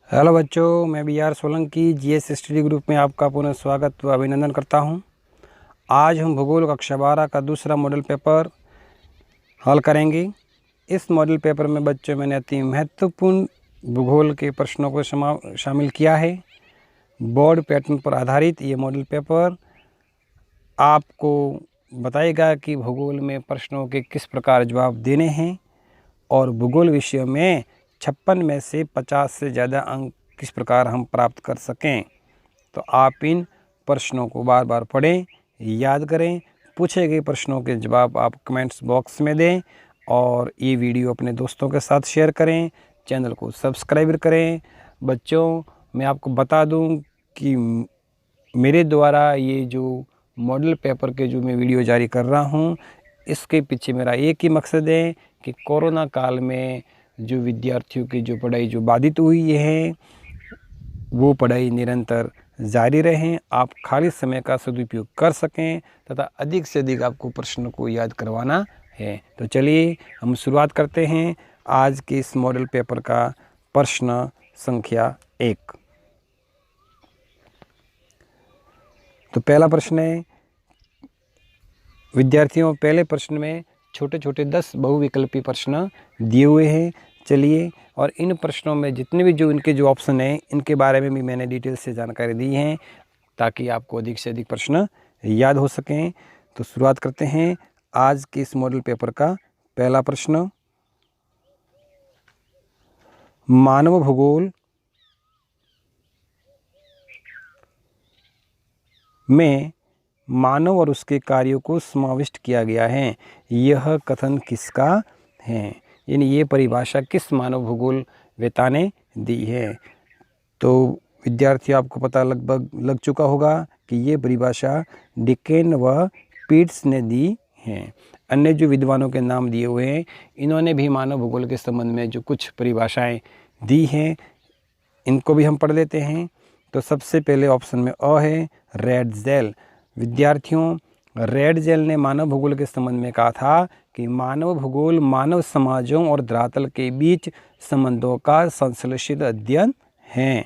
Hello बच्चों, मैं BR Solanki GS study group में आपका पुनः स्वागत व अभिनंदन करता हूं। आज हम भूगोल कक्षा 12 का दूसरा मॉडल पेपर हल करेंगे। इस मॉडल पेपर में बच्चों मैंने अति महत्वपूर्ण भूगोल के प्रश्नों को शामिल किया है। बोर्ड पैटर्न पर आधारित ये मॉडल पेपर आपको बताएगा कि भूगोल में प्रश्नों के किस प्रकार जवाब देने हैं और भूगोल विषय में 56 में से 50 से ज़्यादा अंक किस प्रकार हम प्राप्त कर सकें। तो आप इन प्रश्नों को बार बार पढ़ें, याद करें, पूछे गए प्रश्नों के जवाब आप कमेंट्स बॉक्स में दें और ये वीडियो अपने दोस्तों के साथ शेयर करें, चैनल को सब्सक्राइब करें। बच्चों, मैं आपको बता दूं कि मेरे द्वारा ये जो मॉडल पेपर के जो मैं वीडियो जारी कर रहा हूँ, इसके पीछे मेरा एक ही मकसद है कि कोरोना काल में जो विद्यार्थियों की जो पढ़ाई जो बाधित हुई है वो पढ़ाई निरंतर जारी रहें, आप खाली समय का सदुपयोग कर सकें तथा अधिक से अधिक आपको प्रश्नों को याद करवाना है। तो चलिए हम शुरुआत करते हैं आज के इस मॉडल पेपर का प्रश्न संख्या 1। तो पहला प्रश्न है विद्यार्थियों, पहले प्रश्न में छोटे छोटे 10 बहुविकल्पी प्रश्न दिए हुए हैं। चलिए, और इन प्रश्नों में जितने भी जो इनके जो ऑप्शन हैं इनके बारे में भी मैंने डिटेल से जानकारी दी है ताकि आपको अधिक से अधिक प्रश्न याद हो सकें। तो शुरुआत करते हैं आज के इस मॉडल पेपर का पहला प्रश्न। मानव भूगोल में मानव और उसके कार्यों को समाविष्ट किया गया है, यह कथन किसका है? यानी ये परिभाषा किस मानव भूगोल वेता ने दी है? तो विद्यार्थी आपको पता लगभग लग चुका होगा कि ये परिभाषा डिकेन व पीट्स ने दी है। अन्य जो विद्वानों के नाम दिए हुए हैं इन्होंने भी मानव भूगोल के संबंध में जो कुछ परिभाषाएं दी हैं इनको भी हम पढ़ लेते हैं। तो सबसे पहले ऑप्शन में अ है रैड्ज़ेल। विद्यार्थियों, रैड्ज़ेल ने मानव भूगोल के संबंध में कहा था कि मानव भूगोल मानव समाजों और धरातल के बीच संबंधों का संश्लेषित अध्ययन है।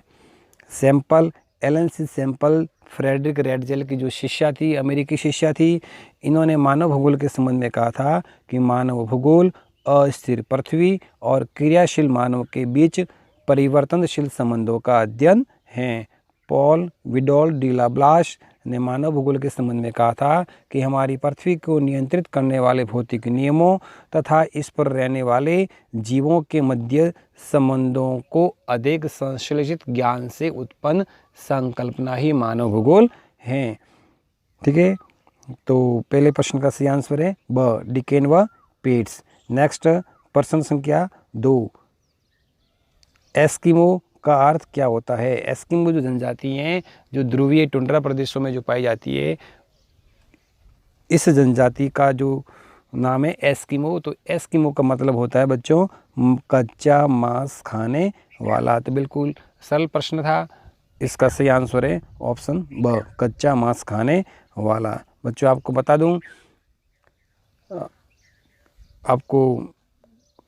सैंपल, एलन सी सैंपल फ्रेडरिक रैड्ज़ेल की जो शिष्या थी, अमेरिकी शिष्या थी, इन्होंने मानव भूगोल के संबंध में कहा था कि मानव भूगोल अस्थिर पृथ्वी और क्रियाशील मानव के बीच परिवर्तनशील संबंधों का अध्ययन है। पॉल विडोल डी लाब्लाश ने मानव भूगोल के संबंध में कहा था कि हमारी पृथ्वी को नियंत्रित करने वाले भौतिक नियमों तथा इस पर रहने वाले जीवों के मध्य संबंधों को अधिक संश्लेषित ज्ञान से उत्पन्न संकल्पना ही मानव भूगोल है। ठीक है, तो पहले प्रश्न का सही आंसर है ब, डिकेन व पीट्स। नेक्स्ट प्रश्न संख्या 2, एस्किमो का अर्थ क्या होता है? एस्किमो जो जनजाति हैं जो ध्रुवीय टुंड्रा प्रदेशों में जो पाई जाती है, इस जनजाति का जो नाम है एस्किमो। तो एस्किमो का मतलब होता है बच्चों कच्चा मांस खाने वाला। तो बिल्कुल सरल प्रश्न था, इसका सही आंसर है ऑप्शन ब, कच्चा मांस खाने वाला। बच्चों आपको बता दूं, आपको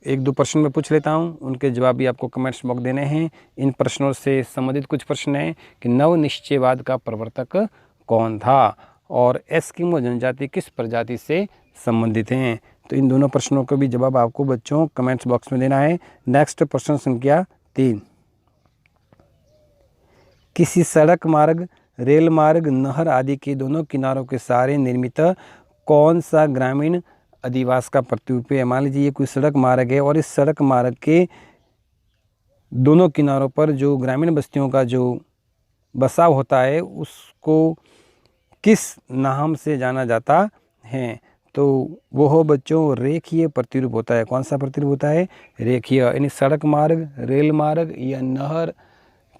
एक दो प्रश्न मैं पूछ लेता हूं, उनके जवाब भी आपको कमेंट्स बॉक्स देने हैं। इन प्रश्नों से संबंधित कुछ प्रश्न हैं कि नव निश्चयवाद का प्रवर्तक कौन था और एस्किमो जनजाति किस प्रजाति से संबंधित हैं? तो इन दोनों प्रश्नों का भी जवाब आपको बच्चों कमेंट्स बॉक्स में देना है। नेक्स्ट प्रश्न संख्या 3, किसी सड़क मार्ग, रेल मार्ग, नहर आदि के दोनों किनारों के सहारे निर्मित कौन सा ग्रामीण अधिवास का प्रतिरूप है? मान लीजिए ये कोई सड़क मार्ग है और इस सड़क मार्ग के दोनों किनारों पर जो ग्रामीण बस्तियों का जो बसाव होता है उसको किस नाम से जाना जाता है? तो वो हो बच्चों रेखीय प्रतिरूप होता है। कौन सा प्रतिरूप होता है? रेखीय। यानी सड़क मार्ग, रेल मार्ग या नहर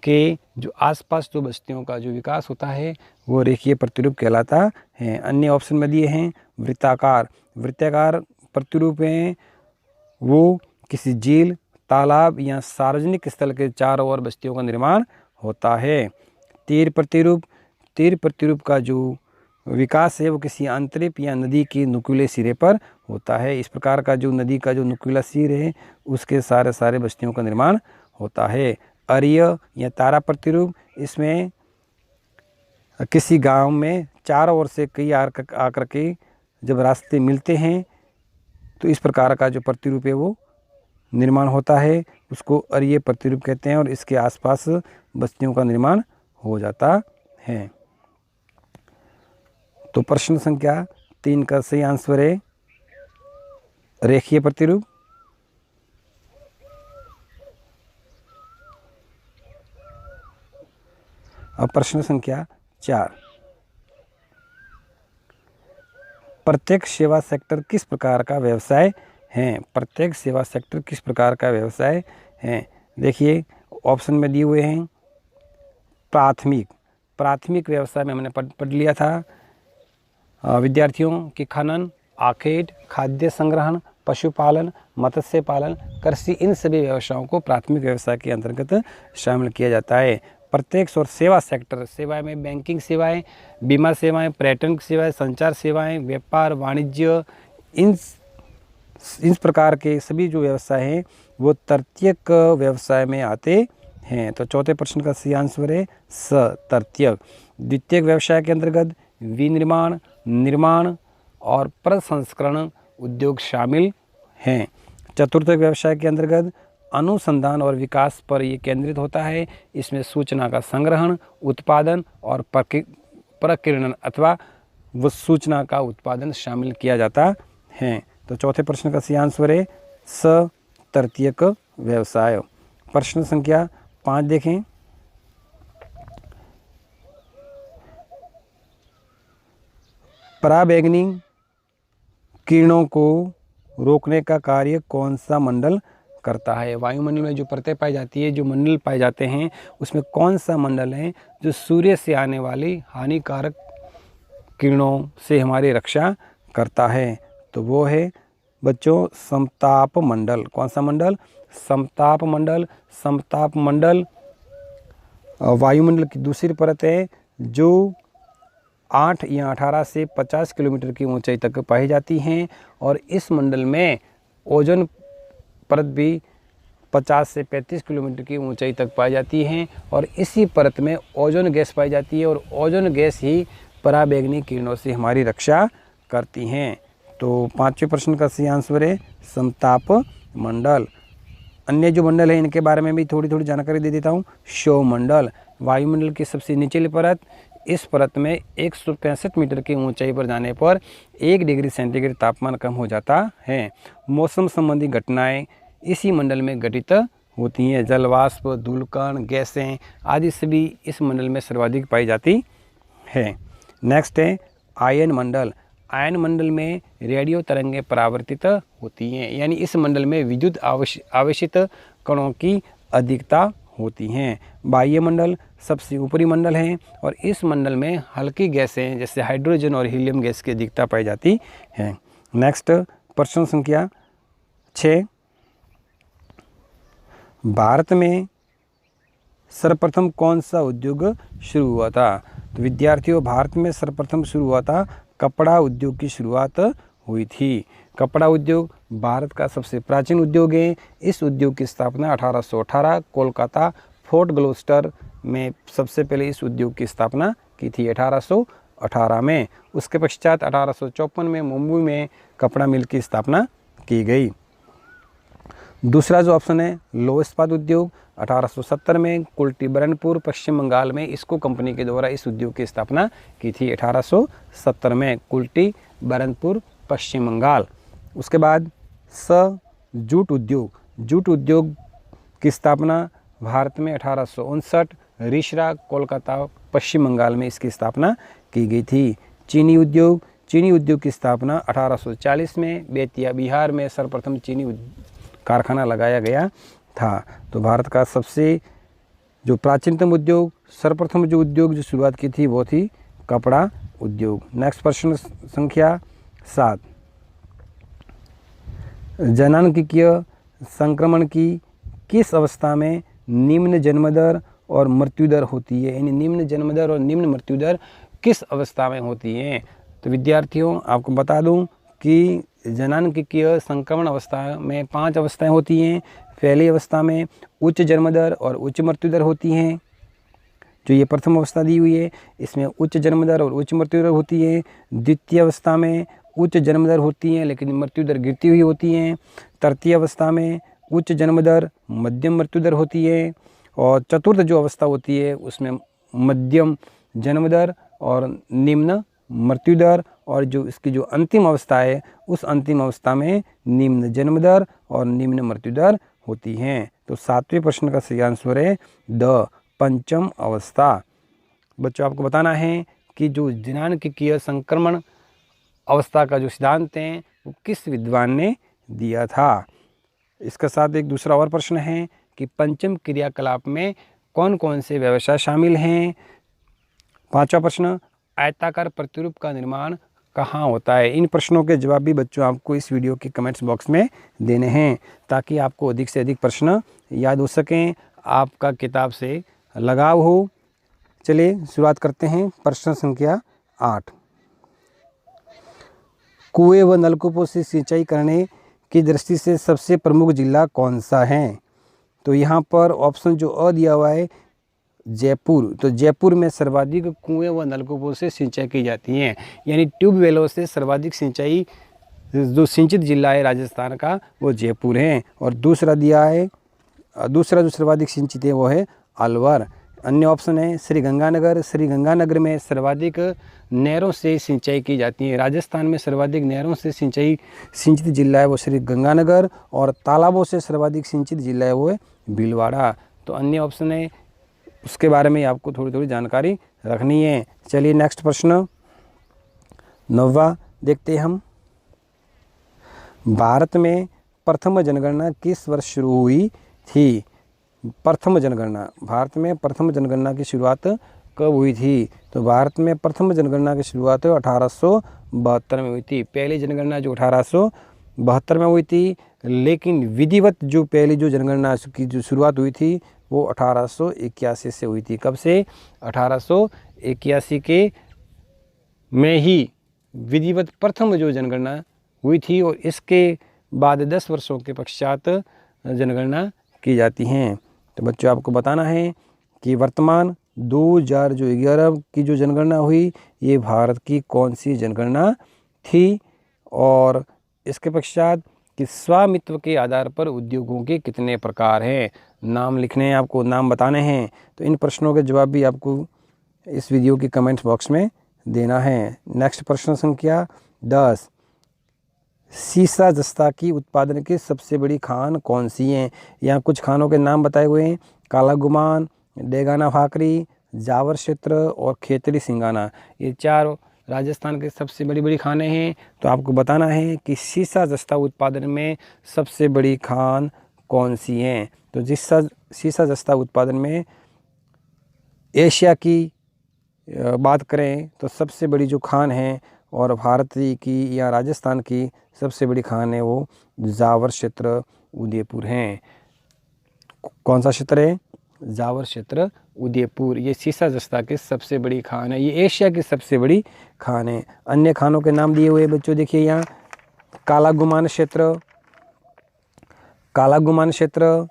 के जो आसपास जो बस्तियों का जो विकास होता है वो रेखीय प्रतिरूप कहलाता है। अन्य ऑप्शन में दिए हैं वृत्ताकार। वृत्ताकार प्रतिरूप हैं वो किसी झील, तालाब या सार्वजनिक स्थल के चारों ओर बस्तियों का निर्माण होता है। तीर प्रतिरूप, तीर प्रतिरूप का जो विकास है वो किसी अंतरिप या नदी के नुकीले सिरे पर होता है। इस प्रकार का जो नदी का जो नुकीला सिर है उसके सारे बस्तियों का निर्माण होता है। अर्य या तारा प्रतिरूप, इसमें किसी गांव में चारों ओर से कई आकर के जब रास्ते मिलते हैं तो इस प्रकार का जो प्रतिरूप है वो निर्माण होता है, उसको अर्य प्रतिरूप कहते हैं और इसके आसपास बस्तियों का निर्माण हो जाता है। तो प्रश्न संख्या 3 का सही आंसर है रेखीय प्रतिरूप। अब प्रश्न संख्या 4, प्रत्येक सेवा सेक्टर किस प्रकार का व्यवसाय है? प्रत्येक सेवा सेक्टर किस प्रकार का व्यवसाय है? देखिए ऑप्शन में दिए हुए हैं। प्राथमिक व्यवसाय में हमने पढ़ लिया था विद्यार्थियों कि खनन, आखेट, खाद्य संग्रहण, पशुपालन, मत्स्य पालन, कृषि, इन सभी व्यवसायों को प्राथमिक व्यवसाय के अंतर्गत शामिल किया जाता है। प्रत्येक और सेवा सेक्टर, सेवाएं में बैंकिंग सेवाएं, बीमा सेवाएं, पर्यटन सेवाएं, संचार सेवाएं, व्यापार, वाणिज्य, इन प्रकार के सभी जो व्यवसाय हैं वो तृतीयक व्यवसाय में आते हैं। तो चौथे प्रश्न का सही आंसर है स, तृतीयक। द्वितीयक व्यवसाय के अंतर्गत विनिर्माण, निर्माण और प्रसंस्करण उद्योग शामिल हैं। चतुर्थक व्यवसाय के अंतर्गत अनुसंधान और विकास पर ये केंद्रित होता है। इसमें सूचना का संग्रहण, उत्पादन और प्रकीर्णन अथवा वो सूचना का उत्पादन शामिल किया जाता है। तो चौथे प्रश्न का सही आंसर है स, तृतीयक व्यवसाय। प्रश्न संख्या 5 देखें। पराबैंगनी किरणों को रोकने का कार्य कौन सा मंडल करता है? वायुमंडल में जो परतें पाई जाती है, जो मंडल पाए जाते हैं, उसमें कौन सा मंडल है जो सूर्य से आने वाली हानिकारक किरणों से हमारी रक्षा करता है? तो वो है बच्चों समताप मंडल। कौन सा मंडल? समताप मंडल। समताप मंडल वायुमंडल की दूसरी परत है जो 8 या 18 से 50 किलोमीटर की ऊंचाई तक पाई जाती हैं और इस मंडल में ओजोन परत भी 50 से 35 किलोमीटर की ऊंचाई तक पाई जाती हैं और इसी परत में ओजोन गैस पाई जाती है और ओजोन गैस ही पराबैंगनी किरणों से हमारी रक्षा करती हैं। तो 5वें प्रश्न का सही आंसर है समताप मंडल। अन्य जो मंडल है इनके बारे में भी थोड़ी जानकारी दे देता हूँ। क्षोभ मंडल वायुमंडल की सबसे निचली परत, इस परत में 165 मीटर की ऊंचाई पर जाने पर 1 डिग्री सेंटीग्रेड तापमान कम हो जाता है। मौसम संबंधी घटनाएं इसी मंडल में घटित होती हैं। जलवाष्प, धूलकण, गैसें आदि सभी इस मंडल में सर्वाधिक पाई जाती है। नेक्स्ट है आयन मंडल। आयन मंडल में रेडियो तरंगें परावर्तित होती हैं, यानी इस मंडल में विद्युत आवेशित कणों की अधिकता होती हैं। बाह्य मंडल सबसे ऊपरी मंडल है और इस मंडल में हल्की गैसें जैसे हाइड्रोजन और हीलियम गैस की अधिकता पाई जाती है। नेक्स्ट प्रश्न संख्या 6, भारत में सर्वप्रथम कौन सा उद्योग शुरू हुआ था? तो विद्यार्थियों भारत में सर्वप्रथम शुरू हुआ था कपड़ा उद्योग की शुरुआत हुई थी। कपड़ा उद्योग भारत का सबसे प्राचीन उद्योग है। इस उद्योग की स्थापना 1818 कोलकाता फोर्ट ग्लोस्टर में सबसे पहले इस उद्योग की स्थापना की थी 1818 में। उसके पश्चात 1854 में मुंबई में कपड़ा मिल की स्थापना की गई। दूसरा जो ऑप्शन है लौह इस्पात उद्योग 1870 में कुल्टी बरनपुर पश्चिम बंगाल में इसको कंपनी के द्वारा इस उद्योग की स्थापना की थी 1870 में कुल्टी बरनपुर पश्चिम बंगाल। उसके बाद जूट उद्योग की स्थापना भारत में 1859 रिसरा कोलकाता पश्चिम बंगाल में इसकी स्थापना की गई थी। चीनी उद्योग की स्थापना 1840 में बेतिया बिहार में सर्वप्रथम चीनी कारखाना लगाया गया था। तो भारत का सबसे जो प्राचीनतम उद्योग, सर्वप्रथम जो उद्योग जो शुरुआत की थी वो थी कपड़ा उद्योग। नेक्स्ट प्रश्न संख्या 7, जननांगीय संक्रमण की किस अवस्था में निम्न जन्म दर और मृत्यु दर होती है? यानी निम्न जन्म दर और निम्न मृत्यु दर किस अवस्था में होती है? तो विद्यार्थियों आपको बता दूं कि जननांगीय संक्रमण अवस्था में 5 अवस्थाएं होती हैं, पहली अवस्था में उच्च जन्म दर और उच्च मृत्यु दर होती हैं। जो ये प्रथम अवस्था दी हुई है इसमें उच्च जन्म दर और उच्च मृत्यु दर होती है। द्वितीय अवस्था में उच्च जन्म दर होती है लेकिन मृत्यु दर गिरती हुई होती है। तृतीय अवस्था में उच्च जन्म दर मध्यम मृत्यु दर होती है। और चतुर्थ जो अवस्था होती है उसमें मध्यम जन्म दर और निम्न मृत्यु दर, और जो इसकी जो अंतिम अवस्था है उस अंतिम अवस्था में निम्न जन्म दर और निम्न मृत्यु दर होती हैं। तो 7वें प्रश्न का सही आंसर है द पंचम अवस्था। बच्चों आपको बताना है कि जो जनांकीय संक्रमण अवस्था का जो सिद्धांत है वो किस विद्वान ने दिया था। इसके साथ एक दूसरा और प्रश्न है कि पंचम क्रियाकलाप में कौन कौन से व्यवसाय शामिल हैं। 5वां प्रश्न, आयताकार प्रतिरूप का निर्माण कहाँ होता है। इन प्रश्नों के जवाब भी बच्चों आपको इस वीडियो के कमेंट्स बॉक्स में देने हैं ताकि आपको अधिक से अधिक प्रश्न याद हो सकें, आपका किताब से लगाव हो। चलिए शुरुआत करते हैं। प्रश्न संख्या 8, कुएं व नलकूपों से सिंचाई करने की दृष्टि से सबसे प्रमुख जिला कौन सा है। तो यहाँ पर ऑप्शन जो अ दिया हुआ है जयपुर। तो जयपुर में सर्वाधिक कुएं व नलकूपों से सिंचाई की जाती है, यानी ट्यूबवेलों से सर्वाधिक सिंचाई जो सिंचित जिला है राजस्थान का वो जयपुर है। और दूसरा दिया है, दूसरा जो सर्वाधिक सिंचित है वो है अलवर। अन्य ऑप्शन है श्रीगंगानगर। श्रीगंगानगर में सर्वाधिक नहरों से सिंचाई की जाती है। राजस्थान में सर्वाधिक नहरों से सिंचित जिला है वो श्रीगंगानगर, और तालाबों से सर्वाधिक सिंचित जिला है वो है भीलवाड़ा। तो अन्य ऑप्शन है उसके बारे में आपको थोड़ी थोड़ी जानकारी रखनी है। चलिए नेक्स्ट प्रश्न 9वां देखते हैं हम। भारत में प्रथम जनगणना किस वर्ष शुरू हुई थी। प्रथम जनगणना, भारत में प्रथम जनगणना की शुरुआत कब हुई थी। तो भारत में प्रथम जनगणना की शुरुआत 1872 में हुई थी। पहली जनगणना जो 1872 में हुई थी, लेकिन विधिवत जो पहली जो जनगणना की जो शुरुआत हुई थी वो 1881 से हुई थी। कब से? 1881 के में ही विधिवत प्रथम जो जनगणना हुई थी, और इसके बाद 10 वर्षों के पश्चात जनगणना की जाती हैं। तो बच्चों आपको बताना है कि वर्तमान 2011 की जो जनगणना हुई ये भारत की कौन सी जनगणना थी, और इसके पश्चात कि स्वामित्व के आधार पर उद्योगों के कितने प्रकार हैं। नाम लिखने हैं आपको, नाम बताने हैं। तो इन प्रश्नों के जवाब भी आपको इस वीडियो के कमेंट्स बॉक्स में देना है। नेक्स्ट प्रश्न संख्या 10, सीसा जस्ता की उत्पादन की सबसे बड़ी खान कौन सी है। यहाँ कुछ खानों के नाम बताए हुए हैं, काला गुमान, डेगाना भाकरी, जावर क्षेत्र और खेतड़ी सिंगाना। ये 4 राजस्थान के सबसे बड़ी बड़ी खाने हैं। तो आपको बताना है कि सीसा जस्ता उत्पादन में सबसे बड़ी खान कौन सी है। तो जिस सीसा जस्ता उत्पादन में एशिया की बात करें तो सबसे बड़ी जो खान है और भारत की या राजस्थान की सबसे बड़ी खान है वो जावर क्षेत्र उदयपुर हैं। कौन सा क्षेत्र है? जावर क्षेत्र उदयपुर। ये सीसा जस्ता की सबसे बड़ी खान है, ये एशिया की सबसे बड़ी खान है। अन्य खानों के नाम दिए हुए बच्चों देखिए यहाँ, काला गुमान क्षेत्र, काला गुमान क्षेत्र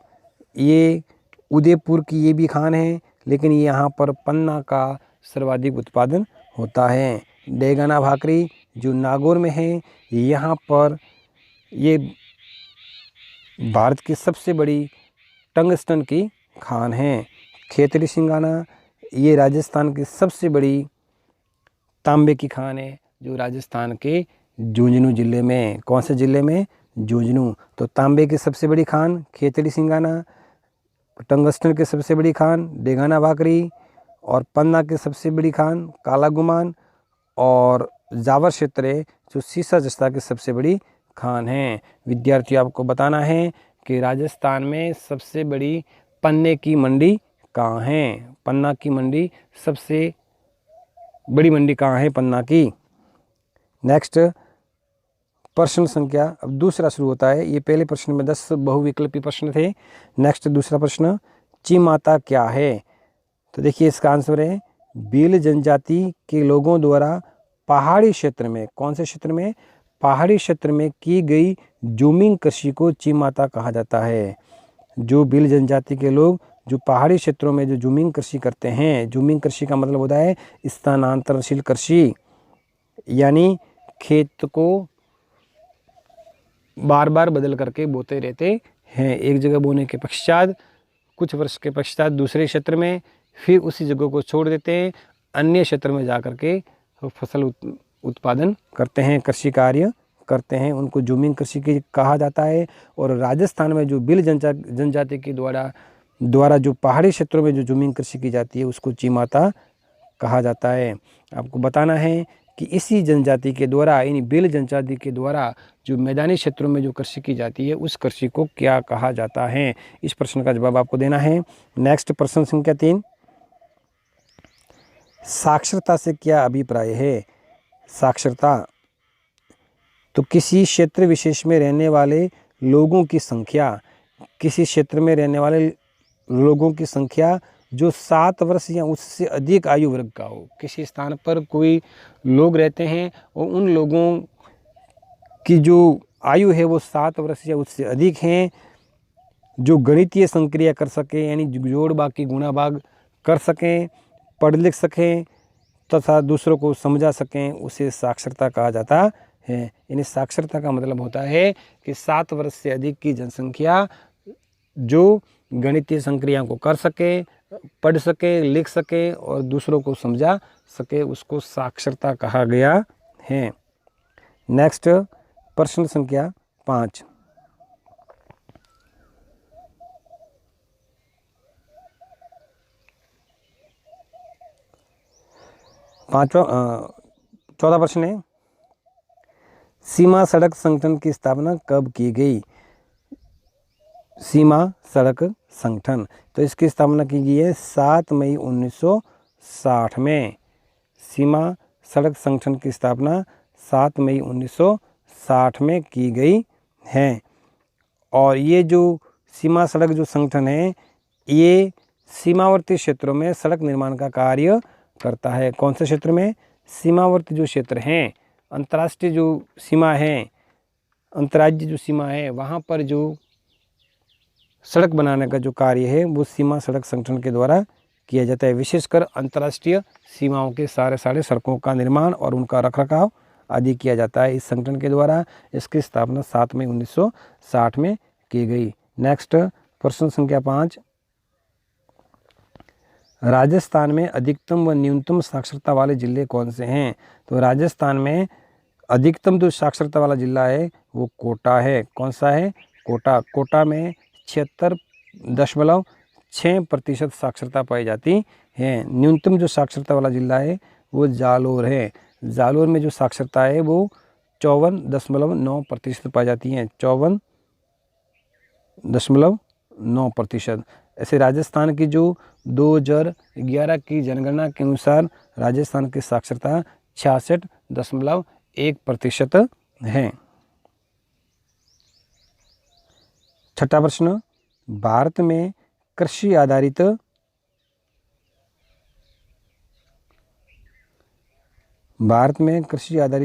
ये उदयपुर की ये भी खान है, लेकिन यहाँ पर पन्ना का सर्वाधिक उत्पादन होता है। डेगाना भाकरी जो नागौर में है, यहाँ पर ये भारत की सबसे बड़ी टंगस्टन की खान है। खेतड़ी सिंगाना ये राजस्थान की सबसे बड़ी तांबे की खान है, जो राजस्थान के झुंझुनू जिले में। कौन से जिले में? झुंझुनू। तो तांबे की सबसे बड़ी खान खेतड़ी सिंगाना, टंगस्टन की सबसे बड़ी खान डेगाना भाकरी, और पन्ना की सबसे बड़ी खान काला गुमान, और जावर क्षेत्र जो सीसा जस्ता की सबसे बड़ी खान है। विद्यार्थियों आपको बताना है कि राजस्थान में सबसे बड़ी पन्ने की मंडी कहाँ है। पन्ना की मंडी सबसे बड़ी मंडी कहाँ है पन्ना की। नेक्स्ट प्रश्न संख्या अब दूसरा शुरू होता है। ये पहले प्रश्न में 10 बहुविकल्पी प्रश्न थे। नेक्स्ट दूसरा प्रश्न, चिमाता क्या है। तो देखिए इसका आंसर है भील जनजाति के लोगों द्वारा पहाड़ी क्षेत्र में, कौन से क्षेत्र में? पहाड़ी क्षेत्र में की गई जूमिंग कृषि को चिमाता कहा जाता है। जो भील जनजाति के लोग जो पहाड़ी क्षेत्रों में जो जूमिंग कृषि करते हैं, जूमिंग कृषि का मतलब होता है स्थानांतरशील कृषि, यानी खेत को बार बार बदल करके बोते रहते हैं। एक जगह बोने के पश्चात कुछ वर्ष के पश्चात दूसरे क्षेत्र में, फिर उसी जगह को छोड़ देते हैं, अन्य क्षेत्र में जा कर के फसल उत्पादन करते हैं, कृषि कार्य करते हैं, उनको जूमिंग कृषि की कहा जाता है। और राजस्थान में जो भील जनजाति के द्वारा जो पहाड़ी क्षेत्रों में जो जूमिंग कृषि की जाती है उसको चीमाता कहा जाता है। आपको बताना है कि इसी जनजाति के द्वारा, यानी भील जनजाति के द्वारा जो मैदानी क्षेत्रों में जो कृषि की जाती है उस कृषि को क्या कहा जाता है। इस प्रश्न का जवाब आपको देना है। नेक्स्ट प्रश्न संख्या 3, साक्षरता से क्या अभिप्राय है। साक्षरता तो किसी क्षेत्र विशेष में रहने वाले लोगों की संख्या, किसी क्षेत्र में रहने वाले लोगों की संख्या जो 7 वर्ष या उससे अधिक आयु वर्ग का हो। किसी स्थान पर कोई लोग रहते हैं और उन लोगों की जो आयु है वो 7 वर्ष या उससे अधिक हैं, जो गणितीय संक्रिया कर सकें, यानी जोड़ बाकी गुणा भाग कर सकें, पढ़ लिख सकें तथा दूसरों को समझा सकें, उसे साक्षरता कहा जाता है। यानी साक्षरता का मतलब होता है कि 7 वर्ष से अधिक की जनसंख्या जो गणितीय संक्रिया को कर सके, पढ़ सके, लिख सके और दूसरों को समझा सके, उसको साक्षरता कहा गया है। नेक्स्ट प्रश्न संख्या 5, चौथा प्रश्न है, सीमा सड़क संगठन की स्थापना कब की गई। सीमा सड़क संगठन, तो इसकी स्थापना की गई है 7 मई 1960 में। सीमा सड़क संगठन की स्थापना 7 मई 1960 में की गई है। और ये जो सीमा सड़क जो संगठन है ये सीमावर्ती क्षेत्रों में सड़क निर्माण का कार्य करता है। कौन से क्षेत्र में? सीमावर्ती जो क्षेत्र हैं, अंतर्राष्ट्रीय जो सीमा है, अंतर्राज्यीय जो सीमा है, वहाँ पर जो सड़क बनाने का जो कार्य है वो सीमा सड़क संगठन के द्वारा किया जाता है। विशेषकर अंतर्राष्ट्रीय सीमाओं के सारे सड़कों का निर्माण और उनका रखरखाव आदि किया जाता है इस संगठन के द्वारा। इसकी स्थापना 7 मई 1960 में की गई। नेक्स्ट प्रश्न संख्या 5, राजस्थान में अधिकतम व न्यूनतम साक्षरता वाले जिले कौन से हैं? तो राजस्थान में अधिकतम जो साक्षरता वाला जिला है वो कोटा है। कौन सा है? कोटा। कोटा में 76.6% साक्षरता पाई जाती है। न्यूनतम जो साक्षरता वाला जिला है वो जालोर है। जालोर में जो साक्षरता है वो 54.9% पाई जाती है। 54.9%। ऐसे राजस्थान की जो 2011 की जनगणना के अनुसार राजस्थान की साक्षरता 66.1% है। छठा प्रश्न, भारत में कृषि आधारित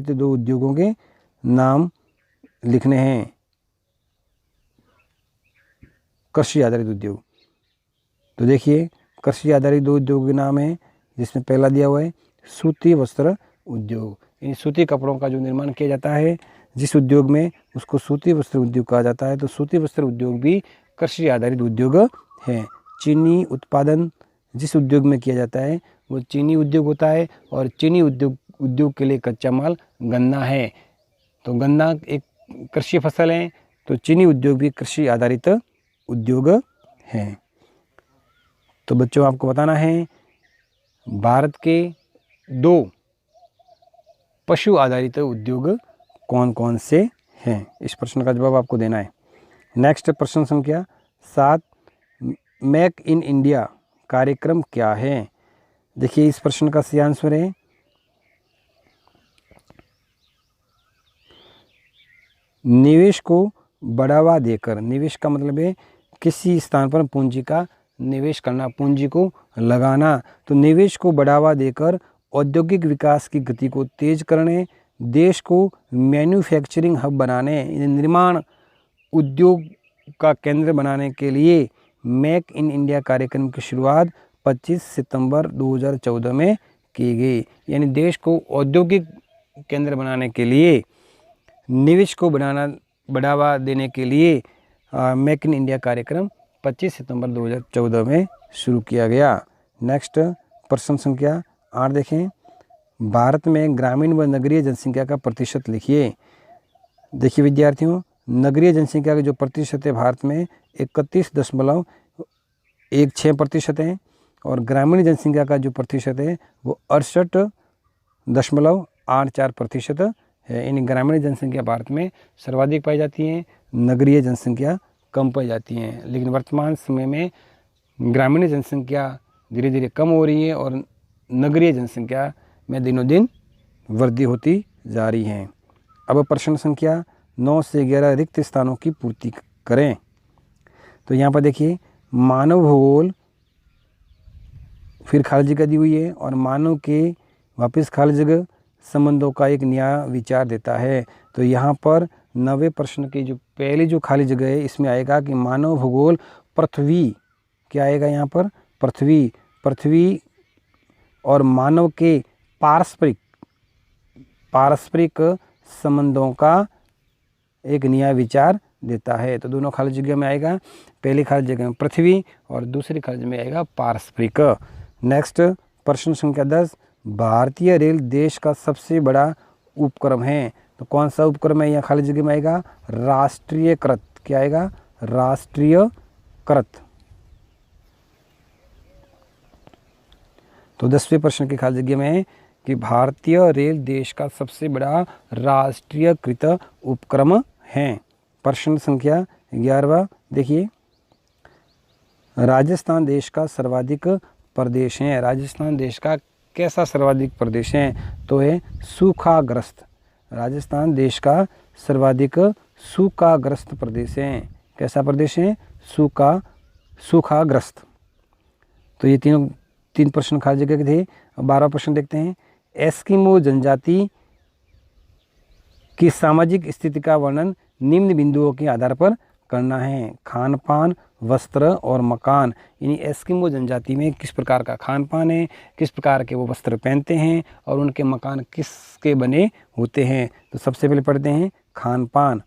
दो उद्योगों के नाम लिखने हैं। कृषि आधारित उद्योग, तो देखिए कृषि आधारित दो उद्योग के नाम है, जिसमें पहला दिया हुआ है सूती वस्त्र उद्योग। इन सूती कपड़ों का जो निर्माण किया जाता है जिस उद्योग में, उसको सूती वस्त्र उद्योग कहा जाता है। तो सूती वस्त्र उद्योग भी कृषि आधारित उद्योग है। चीनी उत्पादन जिस उद्योग में किया जाता है वो चीनी उद्योग होता है, और चीनी उद्योग के लिए कच्चा माल गन्ना है। तो गन्ना एक कृषि फसल है, तो चीनी उद्योग भी कृषि आधारित उद्योग है। तो बच्चों आपको बताना है भारत के 2 पशु आधारित उद्योग कौन कौन से हैं। इस प्रश्न का जवाब आपको देना है। नेक्स्ट प्रश्न संख्या 7, मेक इन इंडिया कार्यक्रम क्या है? देखिए इस प्रश्न का सही आंसर है निवेश को बढ़ावा देकर। निवेश का मतलब है किसी स्थान पर पूंजी का निवेश करना, पूंजी को लगाना। तो निवेश को बढ़ावा देकर औद्योगिक विकास की गति को तेज करने, देश को मैन्युफैक्चरिंग हब बनाने, निर्माण उद्योग का केंद्र बनाने के लिए मेक इन इंडिया कार्यक्रम की शुरुआत 25 सितंबर 2014 में की गई। यानी देश को औद्योगिक केंद्र बनाने के लिए, निवेश को बढ़ावा देने के लिए मेक इन इंडिया कार्यक्रम 25 सितंबर 2014 में शुरू किया गया। नेक्स्ट प्रश्न संख्या 8 देखें। भारत में ग्रामीण व नगरीय जनसंख्या का प्रतिशत लिखिए। देखिए विद्यार्थियों, नगरीय जनसंख्या का जो प्रतिशत है भारत में 31.16% है और ग्रामीण जनसंख्या का जो प्रतिशत है वो 68.84% है। यानी ग्रामीण जनसंख्या भारत में सर्वाधिक पाई जाती है, नगरीय जनसंख्या कम पाई जाती है। लेकिन वर्तमान समय में ग्रामीण जनसंख्या धीरे धीरे कम हो रही है और नगरीय जनसंख्या में दिनों दिन वृद्धि होती जा रही है। अब प्रश्न संख्या 9 से 11 रिक्त स्थानों की पूर्ति करें। तो यहाँ पर देखिए, मानव भूगोल फिर खाली जगह दी हुई है और मानव के वापस खाली जगह संबंधों का एक नया विचार देता है। तो यहाँ पर 9वें प्रश्न की जो पहली जो खाली जगह है इसमें आएगा कि मानव भूगोल पृथ्वी, क्या आएगा यहाँ पर, पृथ्वी और मानव के पारस्परिक संबंधों का एक नया विचार देता है। तो दोनों खाली जगह में आएगा, पहली खाली जगह में पृथ्वी और दूसरी खाली जगह में आएगा पारस्परिक। नेक्स्ट प्रश्न संख्या 10, भारतीय रेल देश का सबसे बड़ा उपक्रम है। तो कौन सा उपक्रम है यहाँ खाली जगह में आएगा, राष्ट्रीयकृत, क्या आएगा, राष्ट्रीयकृत। तो 10वें प्रश्न की खाली जगह में है कि भारतीय रेल देश का सबसे बड़ा राष्ट्रीयकृत उपक्रम है। प्रश्न संख्या 11वां देखिए, राजस्थान देश का सर्वाधिक प्रदेश है। राजस्थान देश का कैसा सर्वाधिक प्रदेश है, तो है सूखाग्रस्त। राजस्थान देश का सर्वाधिक सूखाग्रस्त प्रदेश है। कैसा प्रदेश है, सूखाग्रस्त। तो ये तीन प्रश्न खाली जगह के थे। अब 12वां प्रश्न देखते हैं। एस्किमो जनजाति की सामाजिक स्थिति का वर्णन निम्न बिंदुओं के आधार पर करना है। खान पान, वस्त्र और मकान। यानी एस्किमो जनजाति में किस प्रकार का खान पान है, किस प्रकार के वो वस्त्र पहनते हैं और उनके मकान किसके बने होते हैं। तो सबसे पहले पढ़ते हैं खान पान।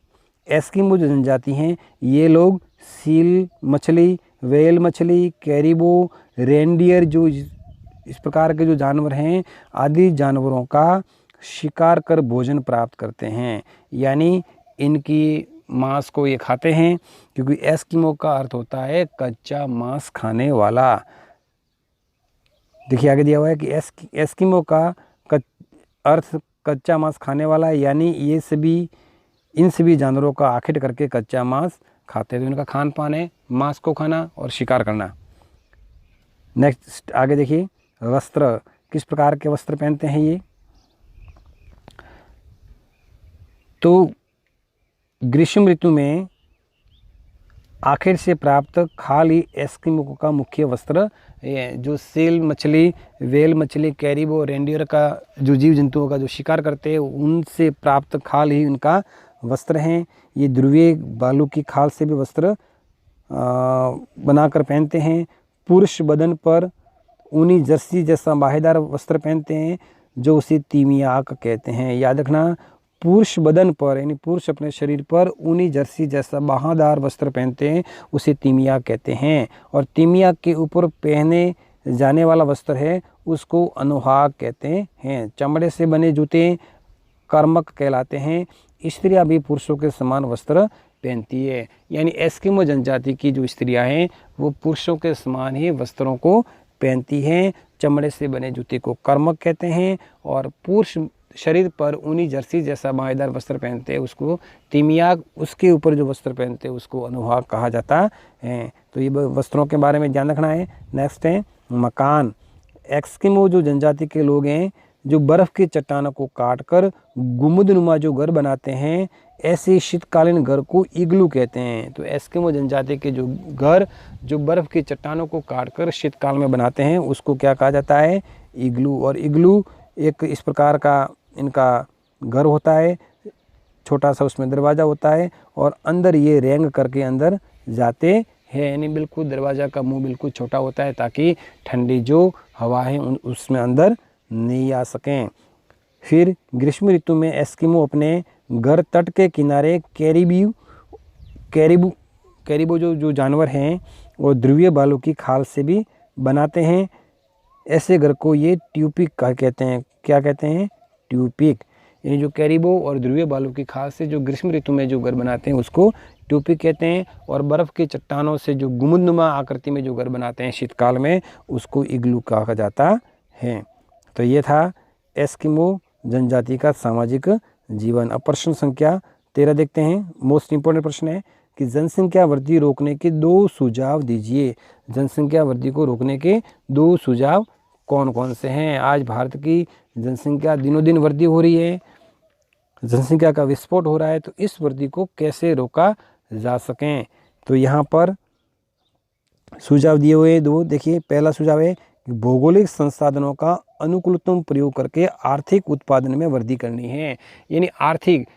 एस्किमो जो जनजाति हैं ये लोग सील मछली, व्हेल मछली, कैरिबो, रेनडियर जो इस प्रकार के जो जानवर हैं आदि जानवरों का शिकार कर भोजन प्राप्त करते हैं। यानी इनकी मांस को ये खाते हैं, क्योंकि एस्किमो का अर्थ होता है कच्चा मांस खाने वाला। देखिए आगे दिया हुआ है कि एस्किमो का अर्थ कच्चा मांस खाने वाला, यानी इन सभी जानवरों का आखिर करके कच्चा मांस खाते हैं। तो इनका खान पान है मांस को खाना और शिकार करना। नेक्स्ट आगे देखिए, वस्त्र, किस प्रकार के वस्त्र पहनते हैं ये। तो ग्रीष्म ऋतु में आखिर से प्राप्त खाल ही एस्किमो का मुख्य वस्त्र है। जो सील मछली, व्हेल मछली, कैरिबो, रेनडियर का जो जीव जंतुओं का जो शिकार करते हैं उनसे प्राप्त खाल ही उनका वस्त्र हैं। ये ध्रुवीय बालू की खाल से भी वस्त्र बनाकर पहनते हैं। पुरुष बदन पर ऊनी जर्सी जैसा बाहेदार वस्त्र पहनते हैं जो उसे तीमियाक कहते हैं। याद रखना, पुरुष बदन पर यानी पुरुष अपने शरीर पर ऊनी जर्सी जैसा बाहेदार वस्त्र पहनते हैं उसे तीमियाक कहते हैं। और तीमियाक के ऊपर पहने जाने वाला वस्त्र है उसको अनुहाग कहते हैं। चमड़े से बने जूते कर्मक कहलाते हैं। स्त्रियां भी पुरुषों के समान वस्त्र पहनती है। यानी एस्किमो जनजाति की जो स्त्रियां हैं वो पुरुषों के समान ही वस्त्रों को पहनती हैं। चमड़े से बने जूते को कर्मक कहते हैं और पुरुष शरीर पर ऊनी जर्सी जैसा बाहेदार वस्त्र पहनते हैं उसको तीमियाक, उसके ऊपर जो वस्त्र पहनते हैं उसको अनुहाग कहा जाता है। तो ये वस्त्रों के बारे में ध्यान रखना है। नेक्स्ट है मकान। एस्किमो जो जनजाति के लोग हैं जो बर्फ़ की चट्टानों को काटकर गुंबदनुमा जो घर बनाते हैं ऐसे शीतकालीन घर को इग्लू कहते हैं। तो एस्किमो जनजाति के जो घर जो बर्फ़ की चट्टानों को काटकर शीतकाल में बनाते हैं उसको क्या कहा जाता है, इग्लू। और इग्लू एक इस प्रकार का इनका घर होता है, छोटा सा उसमें दरवाज़ा होता है और अंदर ये रेंग करके अंदर जाते हैं, यानी बिल्कुल दरवाज़ा का मुंह बिल्कुल छोटा होता है ताकि ठंडी जो हवा है उसमें अंदर नहीं आ सकें। फिर ग्रीष्म ऋतु में एस्किमो अपने घर तट के किनारे कैरिबो जो जानवर हैं वो ध्रुवीय बालू की खाल से भी बनाते हैं। ऐसे घर को ये ट्यूपिक कहते हैं। क्या कहते हैं? ट्यूपिक। यानी जो कैरिबो और ध्रुवीय बालू की खाल से जो ग्रीष्म ऋतु में जो घर बनाते हैं उसको ट्यूपिक कहते हैं। और बर्फ़ की चट्टानों से जो गुंबदनुमा आकृति में जो घर बनाते हैं शीतकाल में उसको इग्लू कहा जाता है। तो ये था एस्किमो जनजाति का सामाजिक जीवन। अब प्रश्न संख्या 13 देखते हैं। मोस्ट इंपोर्टेंट प्रश्न है कि जनसंख्या वृद्धि रोकने के 2 सुझाव दीजिए। जनसंख्या वृद्धि को रोकने के 2 सुझाव कौन कौन से हैं? आज भारत की जनसंख्या दिनों दिन वृद्धि हो रही है, जनसंख्या का विस्फोट हो रहा है, तो इस वृद्धि को कैसे रोका जा सकें? तो यहाँ पर सुझाव दिए हुए 2। देखिए, पहला सुझाव है कि भौगोलिक संसाधनों का अनुकूलतम प्रयोग करके आर्थिक उत्पादन में वृद्धि करनी है। यानी आर्थिक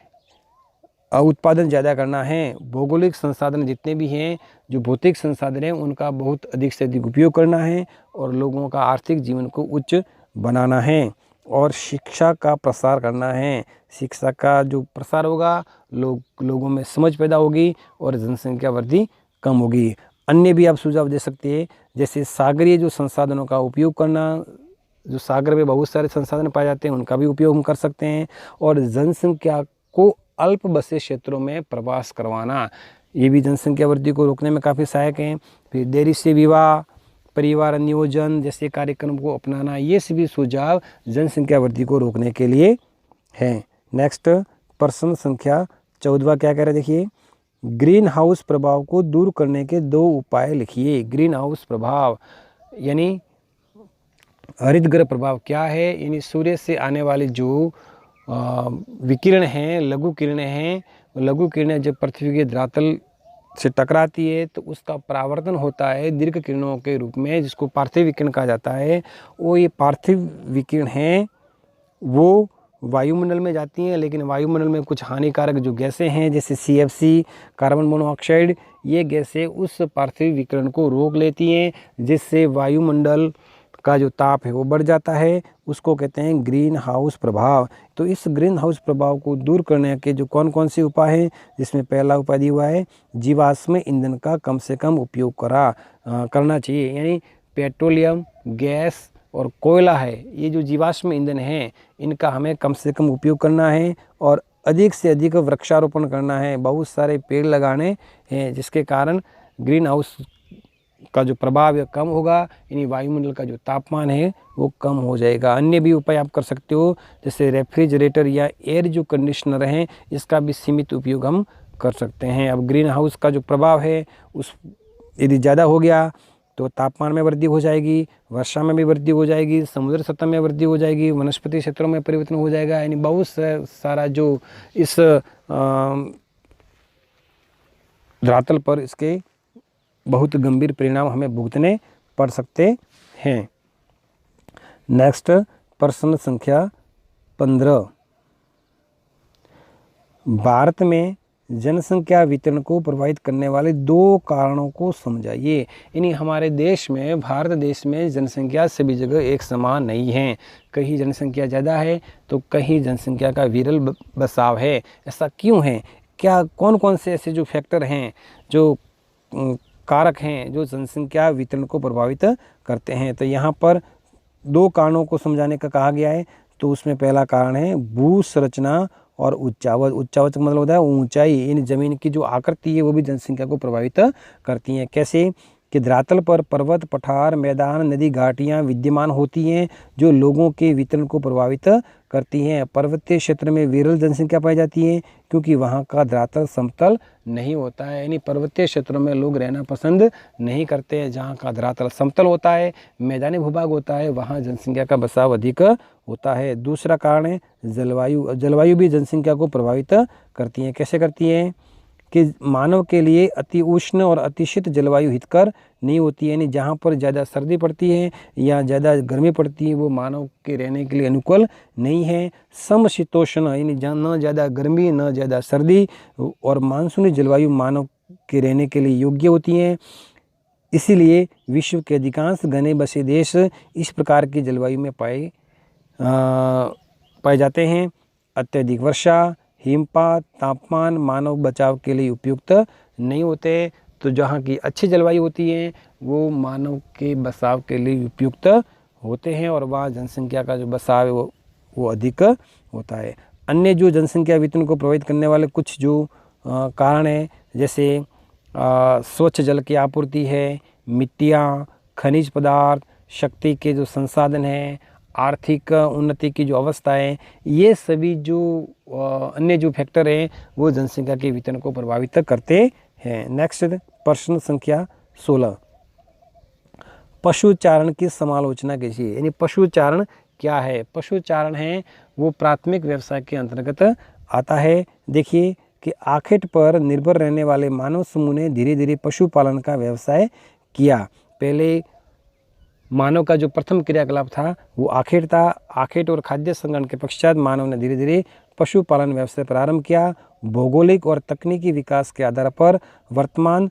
उत्पादन ज़्यादा करना है। भौगोलिक संसाधन जितने भी हैं, जो भौतिक संसाधन हैं, उनका बहुत अधिक से अधिक उपयोग करना है और लोगों का आर्थिक जीवन को उच्च बनाना है। और शिक्षा का प्रसार करना है। शिक्षा का जो प्रसार होगा, लोगों में समझ पैदा होगी और जनसंख्या वृद्धि कम होगी। अन्य भी आप सुझाव दे सकते हैं, जैसे सागरीय जो संसाधनों का उपयोग करना, जो सागर में बहुत सारे संसाधन पाए जाते हैं उनका भी उपयोग हम कर सकते हैं। और जनसंख्या को अल्प बसे क्षेत्रों में प्रवास करवाना, ये भी जनसंख्या वृद्धि को रोकने में काफ़ी सहायक हैं। फिर देरी से विवाह, परिवार नियोजन जैसे कार्यक्रम को अपनाना, ये सभी सुझाव जनसंख्या वृद्धि को रोकने के लिए हैं। नेक्स्ट प्रश्न संख्या 14 क्या कह रहे हैं? देखिए, ग्रीन हाउस प्रभाव को दूर करने के 2 उपाय लिखिए। ग्रीन हाउस प्रभाव यानी हरितगृह प्रभाव क्या है? यानी सूर्य से आने वाली जो विकिरण हैं, लघु किरणें हैं, लघु किरणें जब पृथ्वी के धरातल से टकराती है तो उसका परावर्तन होता है दीर्घ किरणों के रूप में, जिसको पार्थिव विकिरण कहा जाता है। वो ये पार्थिव विकिरण हैं वो वायुमंडल में जाती हैं, लेकिन वायुमंडल में कुछ हानिकारक जो गैसें हैं जैसे CFC, कार्बन मोनोऑक्साइड, ये गैसें उस पार्थिव विकिरण को रोक लेती हैं, जिससे वायुमंडल का जो ताप है वो बढ़ जाता है। उसको कहते हैं ग्रीन हाउस प्रभाव। तो इस ग्रीन हाउस प्रभाव को दूर करने के जो कौन कौन से उपाय हैं, जिसमें पहला उपाय दिया हुआ है जीवाश्म ईंधन का कम से कम उपयोग करना चाहिए। यानी पेट्रोलियम, गैस और कोयला है, ये जो जीवाश्म ईंधन हैं इनका हमें कम से कम उपयोग करना है और अधिक से अधिक वृक्षारोपण करना है। बहुत सारे पेड़ लगाने हैं जिसके कारण ग्रीन हाउस का जो प्रभाव है कम होगा, यानी वायुमंडल का जो तापमान है वो कम हो जाएगा। अन्य भी उपाय आप कर सकते हो, जैसे रेफ्रिजरेटर या एयर जो कंडीशनर हैं इसका भी सीमित उपयोग हम कर सकते हैं। अब ग्रीन हाउस का जो प्रभाव है उस यदि ज़्यादा हो गया तो तापमान में वृद्धि हो जाएगी, वर्षा में भी वृद्धि हो जाएगी, समुद्र सतह में वृद्धि हो जाएगी, वनस्पति क्षेत्रों में परिवर्तन हो जाएगा। यानी बहुत सारा जो इस धरातल पर इसके बहुत गंभीर परिणाम हमें भुगतने पड़ सकते हैं। नेक्स्ट प्रश्न संख्या 15, भारत में जनसंख्या वितरण को प्रभावित करने वाले 2 कारणों को समझाइए। यानी हमारे देश में, भारत देश में जनसंख्या सभी जगह एक समान नहीं है। कहीं जनसंख्या ज़्यादा है तो कहीं जनसंख्या का विरल बसाव है। ऐसा क्यों है? क्या कौन कौन से ऐसे जो फैक्टर हैं, जो कारक हैं जो जनसंख्या वितरण को प्रभावित करते हैं? तो यहाँ पर 2 कारणों को समझाने का कहा गया है। तो उसमें पहला कारण है भू संरचना और उच्चावच। उच्चावच का मतलब होता है ऊंचाई, इन जमीन की जो आकृति है वो भी जनसंख्या को प्रभावित करती हैं। कैसे? कि धरातल पर पर्वत, पठार, मैदान, नदी, घाटियाँ विद्यमान होती हैं जो लोगों के वितरण को प्रभावित करती हैं। पर्वतीय क्षेत्र में विरल जनसंख्या पाई जाती है क्योंकि वहाँ का धरातल समतल नहीं होता है। यानी पर्वतीय क्षेत्रों में लोग रहना पसंद नहीं करते हैं। जहाँ का धरातल समतल होता है, मैदानी भूभाग होता है, वहाँ जनसंख्या का बसाव अधिक होता है। दूसरा कारण है जलवायु। जलवायु भी जनसंख्या को प्रभावित करती है। कैसे करती है? कि मानव के लिए अति उष्ण और अति शीत जलवायु हितकर नहीं होती है। यानी जहाँ पर ज़्यादा सर्दी पड़ती है या ज़्यादा गर्मी पड़ती है वो मानव के रहने के लिए अनुकूल नहीं है। समशीतोष्ण यानी जहाँ न ज़्यादा गर्मी न ज़्यादा सर्दी और मानसूनी जलवायु मानव के रहने के लिए योग्य होती हैं। इसीलिए विश्व के अधिकांश घने बसे देश इस प्रकार की जलवायु में पाए जाते हैं। अत्यधिक वर्षा, हिमपात, तापमान मानव बचाव के लिए उपयुक्त नहीं होते। तो जहाँ की अच्छी जलवायु होती है वो मानव के बसाव के लिए उपयुक्त होते हैं और वहाँ जनसंख्या का जो बसाव है वो अधिक होता है। अन्य जो जनसंख्या वितरण को प्रभावित करने वाले कुछ जो कारण हैं, जैसे स्वच्छ जल की आपूर्ति है, मिट्टियाँ, खनिज पदार्थ, शक्ति के जो संसाधन हैं, आर्थिक उन्नति की जो अवस्था है, ये सभी जो अन्य जो फैक्टर हैं वो जनसंख्या के वितरण को प्रभावित करते हैं। नेक्स्ट प्रश्न संख्या 16, पशुचारण की समालोचना कैसी है? यानी पशुचारण क्या है? पशुचारण है वो प्राथमिक व्यवसाय के अंतर्गत आता है। देखिए कि आखेट पर निर्भर रहने वाले मानव समूह ने धीरे धीरे पशुपालन का व्यवसाय किया। पहले मानव का जो प्रथम क्रियाकलाप था वो आखेट था। आखेट और खाद्य संग्रहण के पश्चात मानव ने धीरे धीरे पशुपालन व्यवसाय प्रारंभ किया। भौगोलिक और तकनीकी विकास के आधार पर वर्तमान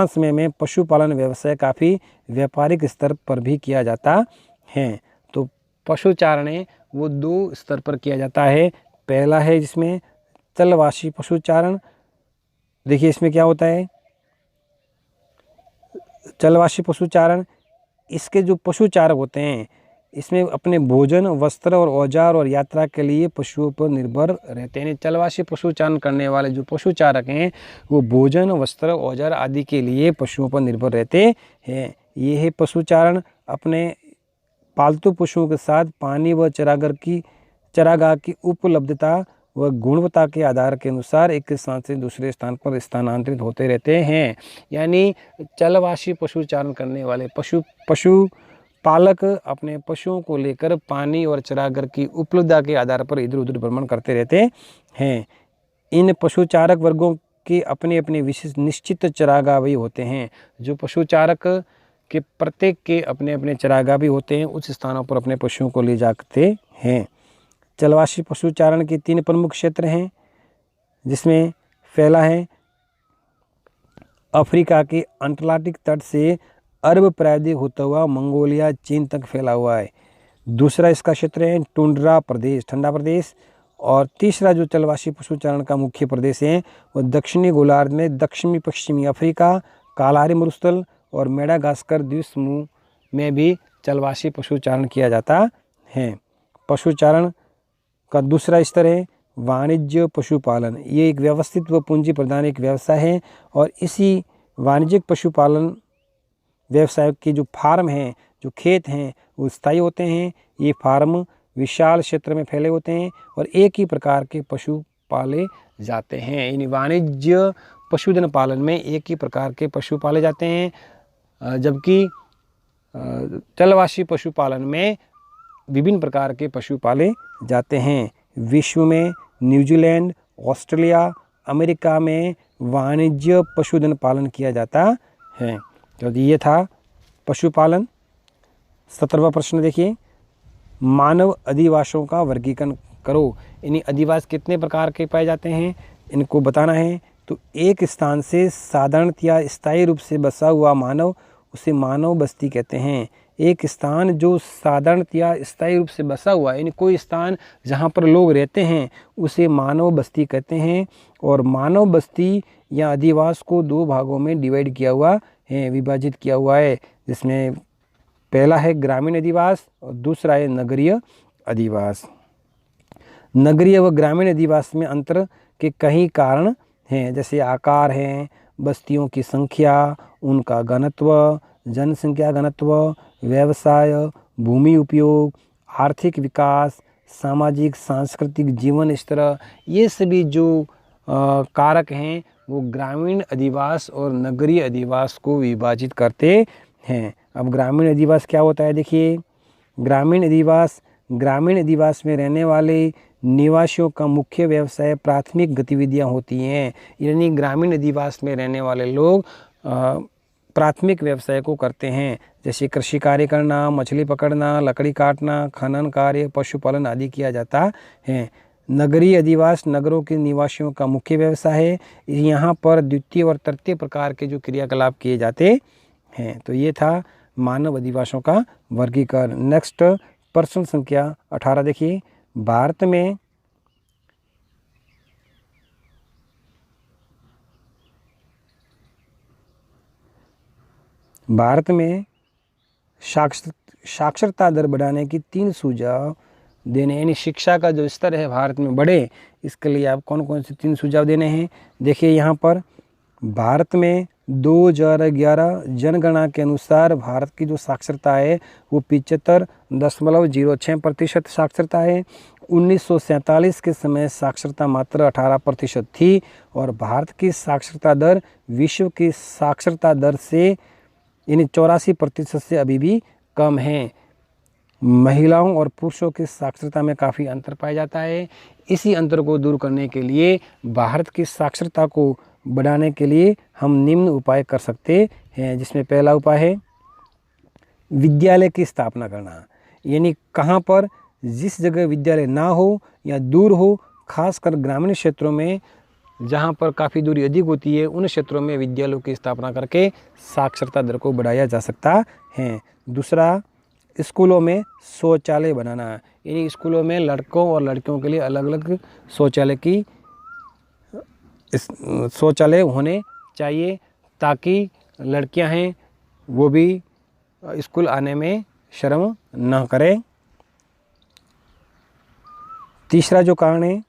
समय में पशुपालन व्यवसाय काफ़ी व्यापारिक स्तर पर भी किया जाता है। तो पशुचारण है वो 2 स्तर पर किया जाता है। पहला है जिसमें स्थलवासी पशुचारण। देखिए इसमें क्या होता है, स्थलवासी पशुचारण, इसके जो पशुचारक होते हैं इसमें अपने भोजन, वस्त्र और औजार और यात्रा के लिए पशुओं पर निर्भर रहते हैं। स्थलवासी पशुचारण करने वाले जो पशुचारक हैं वो भोजन, वस्त्र, औजार आदि के लिए पशुओं पर निर्भर रहते हैं। ये है पशुचारण। अपने पालतू पशुओं के साथ पानी व चारागाह की उपलब्धता व गुणवत्ता के आधार के अनुसार एक स्थान से दूसरे स्थान पर स्थानांतरित होते रहते हैं। यानी स्थलवासी पशुचारण करने वाले पशुपालक अपने पशुओं को लेकर पानी और चारागाह की उपलब्धता के आधार पर इधर उधर भ्रमण करते रहते हैं। इन पशुचारक वर्गों के अपने अपने विशिष्ट निश्चित चारागाह भी होते हैं। जो पशुचारक के प्रत्येक के अपने अपने चारागाह भी होते हैं, उस स्थानों पर अपने पशुओं को ले जाते हैं। स्थलवासी पशुचारण के 3 प्रमुख क्षेत्र हैं, जिसमें पहला है अफ्रीका के अटलांटिक तट से अरब प्रायद्वीप होता हुआ मंगोलिया, चीन तक फैला हुआ है। दूसरा इसका क्षेत्र है टुंड्रा प्रदेश, ठंडा प्रदेश। और तीसरा जो स्थलवासी पशुचारण का मुख्य प्रदेश है वो दक्षिणी गोलार्ध में दक्षिणी पश्चिमी अफ्रीका, कालाहारी मरुस्थल और मेडागास्कर द्वीप समूह में भी स्थलवासी पशुचारण किया जाता है। पशुचारण का दूसरा स्तर है वाणिज्य पशुपालन। ये एक व्यवस्थित व पूंजी प्रधान एक व्यवसाय है और इसी वाणिज्यिक पशुपालन व्यवसाय के जो फार्म हैं, जो खेत हैं, वो स्थायी होते हैं। ये फार्म विशाल क्षेत्र में फैले होते हैं और एक ही प्रकार के पशु पाले जाते हैं। यानी वाणिज्य पशुधन पालन में एक ही प्रकार के पशु पाले जाते हैं, जबकि स्थलवासी पशुपालन में विभिन्न प्रकार के पशु पाले जाते हैं। विश्व में न्यूजीलैंड, ऑस्ट्रेलिया, अमेरिका में वाणिज्य पशुधन पालन किया जाता है। तो ये था पशुपालन। 17वां प्रश्न देखिए, मानव अधिवासों का वर्गीकरण करो। यानी अधिवास कितने प्रकार के पाए जाते हैं इनको बताना है। तो एक स्थान से साधारणतया स्थायी रूप से बसा हुआ मानव, उसे मानव बस्ती कहते हैं। एक स्थान जो साधारणतया स्थायी रूप से बसा हुआ है, यानी कोई स्थान जहाँ पर लोग रहते हैं, उसे मानव बस्ती कहते हैं। और मानव बस्ती या अधिवास को 2 भागों में डिवाइड किया हुआ है, विभाजित किया हुआ है, जिसमें पहला है ग्रामीण अधिवास और दूसरा है नगरीय अधिवास। नगरीय व ग्रामीण अधिवास में अंतर के कई कारण हैं, जैसे आकार हैं, बस्तियों की संख्या, उनका घनत्व, जनसंख्या घनत्व, व्यवसाय, भूमि उपयोग, आर्थिक विकास, सामाजिक सांस्कृतिक जीवन स्तर, ये सभी जो कारक हैं वो ग्रामीण अधिवास और नगरीय अधिवास को विभाजित करते हैं। अब ग्रामीण अधिवास क्या होता है देखिए। ग्रामीण अधिवास में रहने वाले निवासियों का मुख्य व्यवसाय प्राथमिक गतिविधियां होती हैं। यानी ग्रामीण अधिवास में रहने वाले लोग प्राथमिक व्यवसाय को करते हैं, जैसे कृषि कार्य करना, मछली पकड़ना, लकड़ी काटना, खनन कार्य, पशुपालन आदि किया जाता है। नगरीय अधिवास नगरों के निवासियों का मुख्य व्यवसाय है। यहाँ पर द्वितीय और तृतीय प्रकार के जो क्रियाकलाप किए जाते हैं। तो ये था मानव अधिवासों का वर्गीकरण। नेक्स्ट प्रश्न संख्या 18 देखिए, भारत में साक्षरता दर बढ़ाने की 3 सुझाव देने, यानी शिक्षा का जो स्तर है भारत में बढ़े, इसके लिए आप कौन कौन से 3 सुझाव देने हैं। देखिए यहाँ पर भारत में 2011 जनगणना के अनुसार भारत की जो साक्षरता है वो 75.06% साक्षरता है। 1947 के समय साक्षरता मात्र 18% थी और भारत की साक्षरता दर विश्व की साक्षरता दर से यानी 84% से अभी भी कम है। महिलाओं और पुरुषों की साक्षरता में काफ़ी अंतर पाया जाता है। इसी अंतर को दूर करने के लिए भारत की साक्षरता को बढ़ाने के लिए हम निम्न उपाय कर सकते हैं, जिसमें पहला उपाय है विद्यालय की स्थापना करना। यानी कहाँ पर जिस जगह विद्यालय ना हो या दूर हो, खासकर ग्रामीण क्षेत्रों में जहाँ पर काफ़ी दूरी अधिक होती है, उन क्षेत्रों में विद्यालयों की स्थापना करके साक्षरता दर को बढ़ाया जा सकता है। दूसरा, स्कूलों में शौचालय बनाना, यानी स्कूलों में लड़कों और लड़कियों के लिए अलग अलग शौचालय होने चाहिए, ताकि लड़कियां हैं वो भी स्कूल आने में शर्म न करें। तीसरा जो कारण है,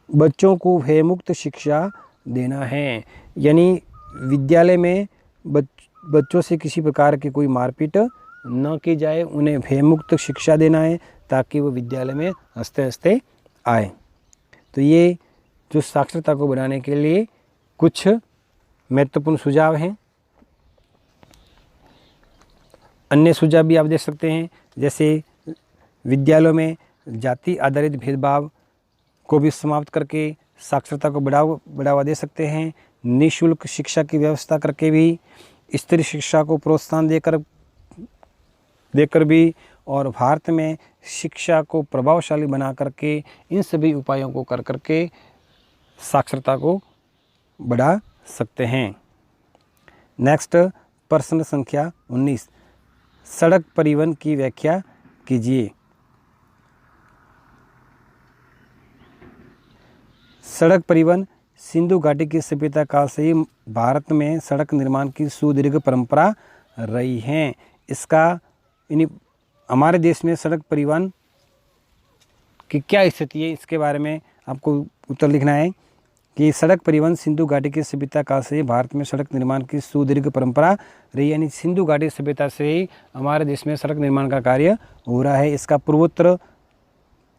बच्चों को भयमुक्त शिक्षा देना है, यानी विद्यालय में बच्चों से किसी प्रकार की कोई मारपीट न की जाए, उन्हें भयमुक्त शिक्षा देना है ताकि वो विद्यालय में हंसते हंसते आए। तो ये जो साक्षरता को बढ़ाने के लिए कुछ महत्वपूर्ण सुझाव हैं। अन्य सुझाव भी आप दे सकते हैं, जैसे विद्यालयों में जाति आधारित भेदभाव को भी समाप्त करके साक्षरता को बढ़ावा दे सकते हैं। निःशुल्क शिक्षा की व्यवस्था करके भी, स्त्री शिक्षा को प्रोत्साहन देकर भी, और भारत में शिक्षा को प्रभावशाली बना करके, इन सभी उपायों को कर करके साक्षरता को बढ़ा सकते हैं। नेक्स्ट प्रश्न संख्या 19, सड़क परिवहन की व्याख्या कीजिए। सड़क परिवहन सिंधु घाटी की सभ्यता काल से ही भारत में सड़क निर्माण की सुदीर्घ परंपरा रही है। इसका यानी हमारे देश में सड़क परिवहन की क्या स्थिति है, इसके बारे में आपको उत्तर लिखना है कि सड़क परिवहन सिंधु घाटी की सभ्यता काल से ही भारत में सड़क निर्माण की सुदीर्घ परंपरा रही, यानी सिंधु घाटी सभ्यता से ही हमारे देश में सड़क निर्माण का कार्य हो रहा है। इसका पूर्वोत्तर